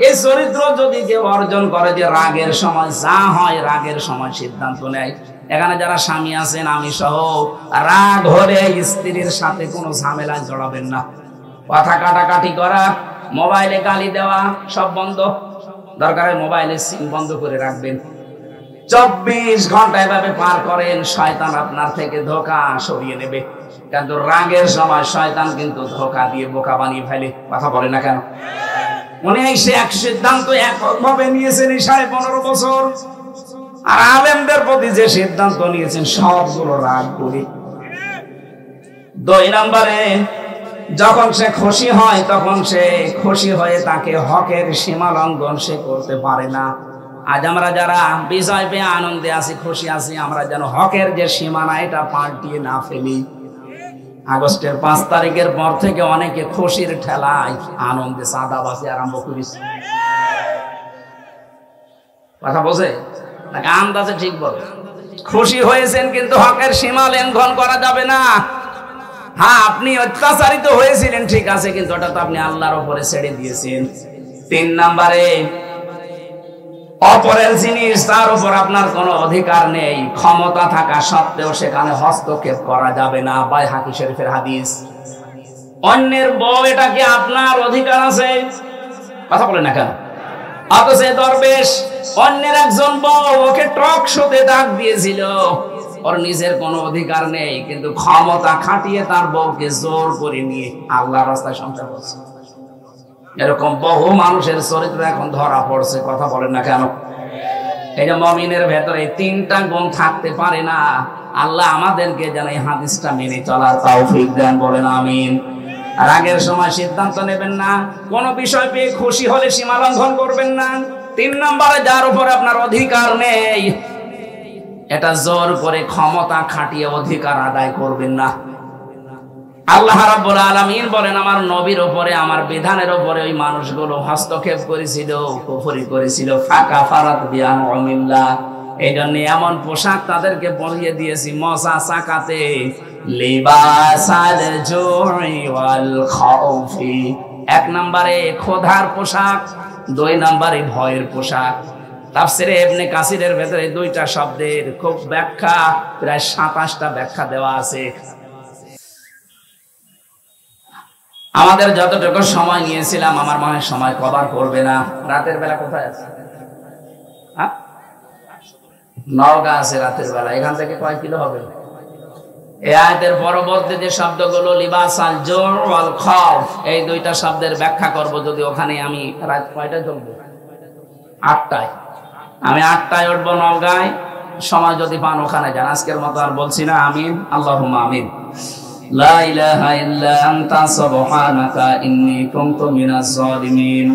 এই চরিত্র যদি কেউ অর্জন করে, যে রাগের সময় যা হয়, রাগের সময় সিদ্ধান্ত নেয়। এখানে যারা স্বামী আছেন, আমি সহ, রাগ হলে স্ত্রীর সাথে কোনো ঝামেলায় জড়াবেন না। কথা কাটাকাটি করা, মোবাইলে গালি দেওয়া, সব বন্ধ। দরকার হয় মোবাইলের সিম বন্ধ করে রাখবেন। 24 ঘন্টা এভাবে পার করেন, শয়তান আপনার থেকে ধোঁকা সরিয়ে নেবে। কিন্তু রাগের সময় শয়তান কিন্তু ধোঁকা দিয়ে বোকা বানিয়ে ফেলে। কথা বলে না কেন? উনি এসে এক সিদ্ধান্ত একভাবে নিয়েছেন এই 15.5 বছর, আর আলেমদের প্রতি যে সিদ্ধান্ত নিয়েছেন সবগুলো রাগ করে। 2 নম্বরে, যখন সে খুশি হয় তখন সে খুশি হয়ে তাকে হকের সীমা লঙ্ঘন সে করতে পারে না। আজ আমরা যারা বিজয় পেয়ে আনন্দে আছি, খুশি আছি, আমরা যেন হকের যে সীমানা এটা পাল্টিয়ে না ফেলি। আগস্টের 5 তারিখের পর থেকে অনেকে খুশির ঠেলায় আনন্দে চাঁদাবাজি আরম্ভ করেছে। কথা বোঝে নাকি? আন্দাজে ঠিক বলে। খুশি হয়েছেন কিন্তু হকের সীমা লঙ্ঘন করা যাবে না। হ্যাঁ, আপনি অত্যাচারিত হয়েছিলেন ঠিক আছে, কিন্তু ওটা তো আপনি আল্লাহর উপরে ছেড়ে দিয়েছেন। 3 নম্বরে, অপরের জিনিস তার উপর আপনার কোনো অধিকার নেই, ক্ষমতা থাকা সত্ত্বেও সেখানে হস্তক্ষেপ করা যাবে না। বাইহাকি শরীফের হাদিস। অন্যের বউ, এটা কি আপনার অধিকার আছে? কথা বলে না কেন? অথচ দরবেশ অন্যের একজন বউ ওকে টক শোতে ডাক দিয়েছিল, ওর নিজের কোনো অধিকার নেই, কিন্তু ক্ষমতা খাটিয়ে তার বউকে জোর করে নিয়ে আল্লাহর রাস্তায় সংসার করছে। এরকম বহু মানুষের চরিত্র এখন ধরা পড়ছে। কথা বলেন না কেন? এই যে মুমিনের ভেতরে 3টা গুণ থাকতে পারে না। আল্লাহ আমাদেরকে যেন এই হাদিসটা মেনে চলার তৌফিক দেন, বলেন আমিন। আর আগের সময় সিদ্ধান্ত নেবেন না, কোন বিষয় পেয়ে খুশি হলে সীমা লঙ্ঘন করবেন না। 3 নম্বরে, যার উপর আপনার অধিকার নেই এটা জোর করে ক্ষমতা খাটিয়ে অধিকার আদায় করবেন না। আল্লাহ রাব্বুল আলামিন বলেন, আমার নবীর উপরে, আমার বিধানের উপরে ওই মানুষগুলো হস্তক্ষেপ করেছিল, কুফরি করেছিল, ফাকাফারাত বিআনউমিল্লাহ। এই জন্য এমন পোশাক তাদেরকে পরিয়ে দিয়েছি, মজা চাকাতে, লিবাসাল জুই ওয়াল খাউফি। 1 নম্বরে ক্ষুধার পোশাক, 2 নম্বরে ভয়ের পোশাক। তাফসিরে ইবনে কাসিরের ভেতরে 2টা শব্দের খুব ব্যাখ্যা, প্রায় 27টা ব্যাখ্যা দেওয়া আছে। আমাদের যতটুকু সময় নিয়েছিলাম আমার মনে হয় সময় কভার করবে না। রাতের বেলা কোথায় আছে? নওগাঁ আছে রাতের বেলা। এখান থেকে কয় কিলো হবে? এই আয়াতের পরবর্তী যে শব্দগুলো লিবাসাল জুর ওয়াল খাউফ, এই 2টা শব্দের ব্যাখ্যা করব। যদি ওখানে আমি রাত কয়টায় চলবো? 8টায়। আমি 8টায় উঠবো নওগাঁয়। সময় যদি পান ওখানে যান। আজকের মতো আর বলছি না। আমিন, আল্লাহুম্মা আমিন। লা ইলাহা ইল্লা আনতা সুবহানাকা ইন্নী কুনতু মিনাজ জালিমিন।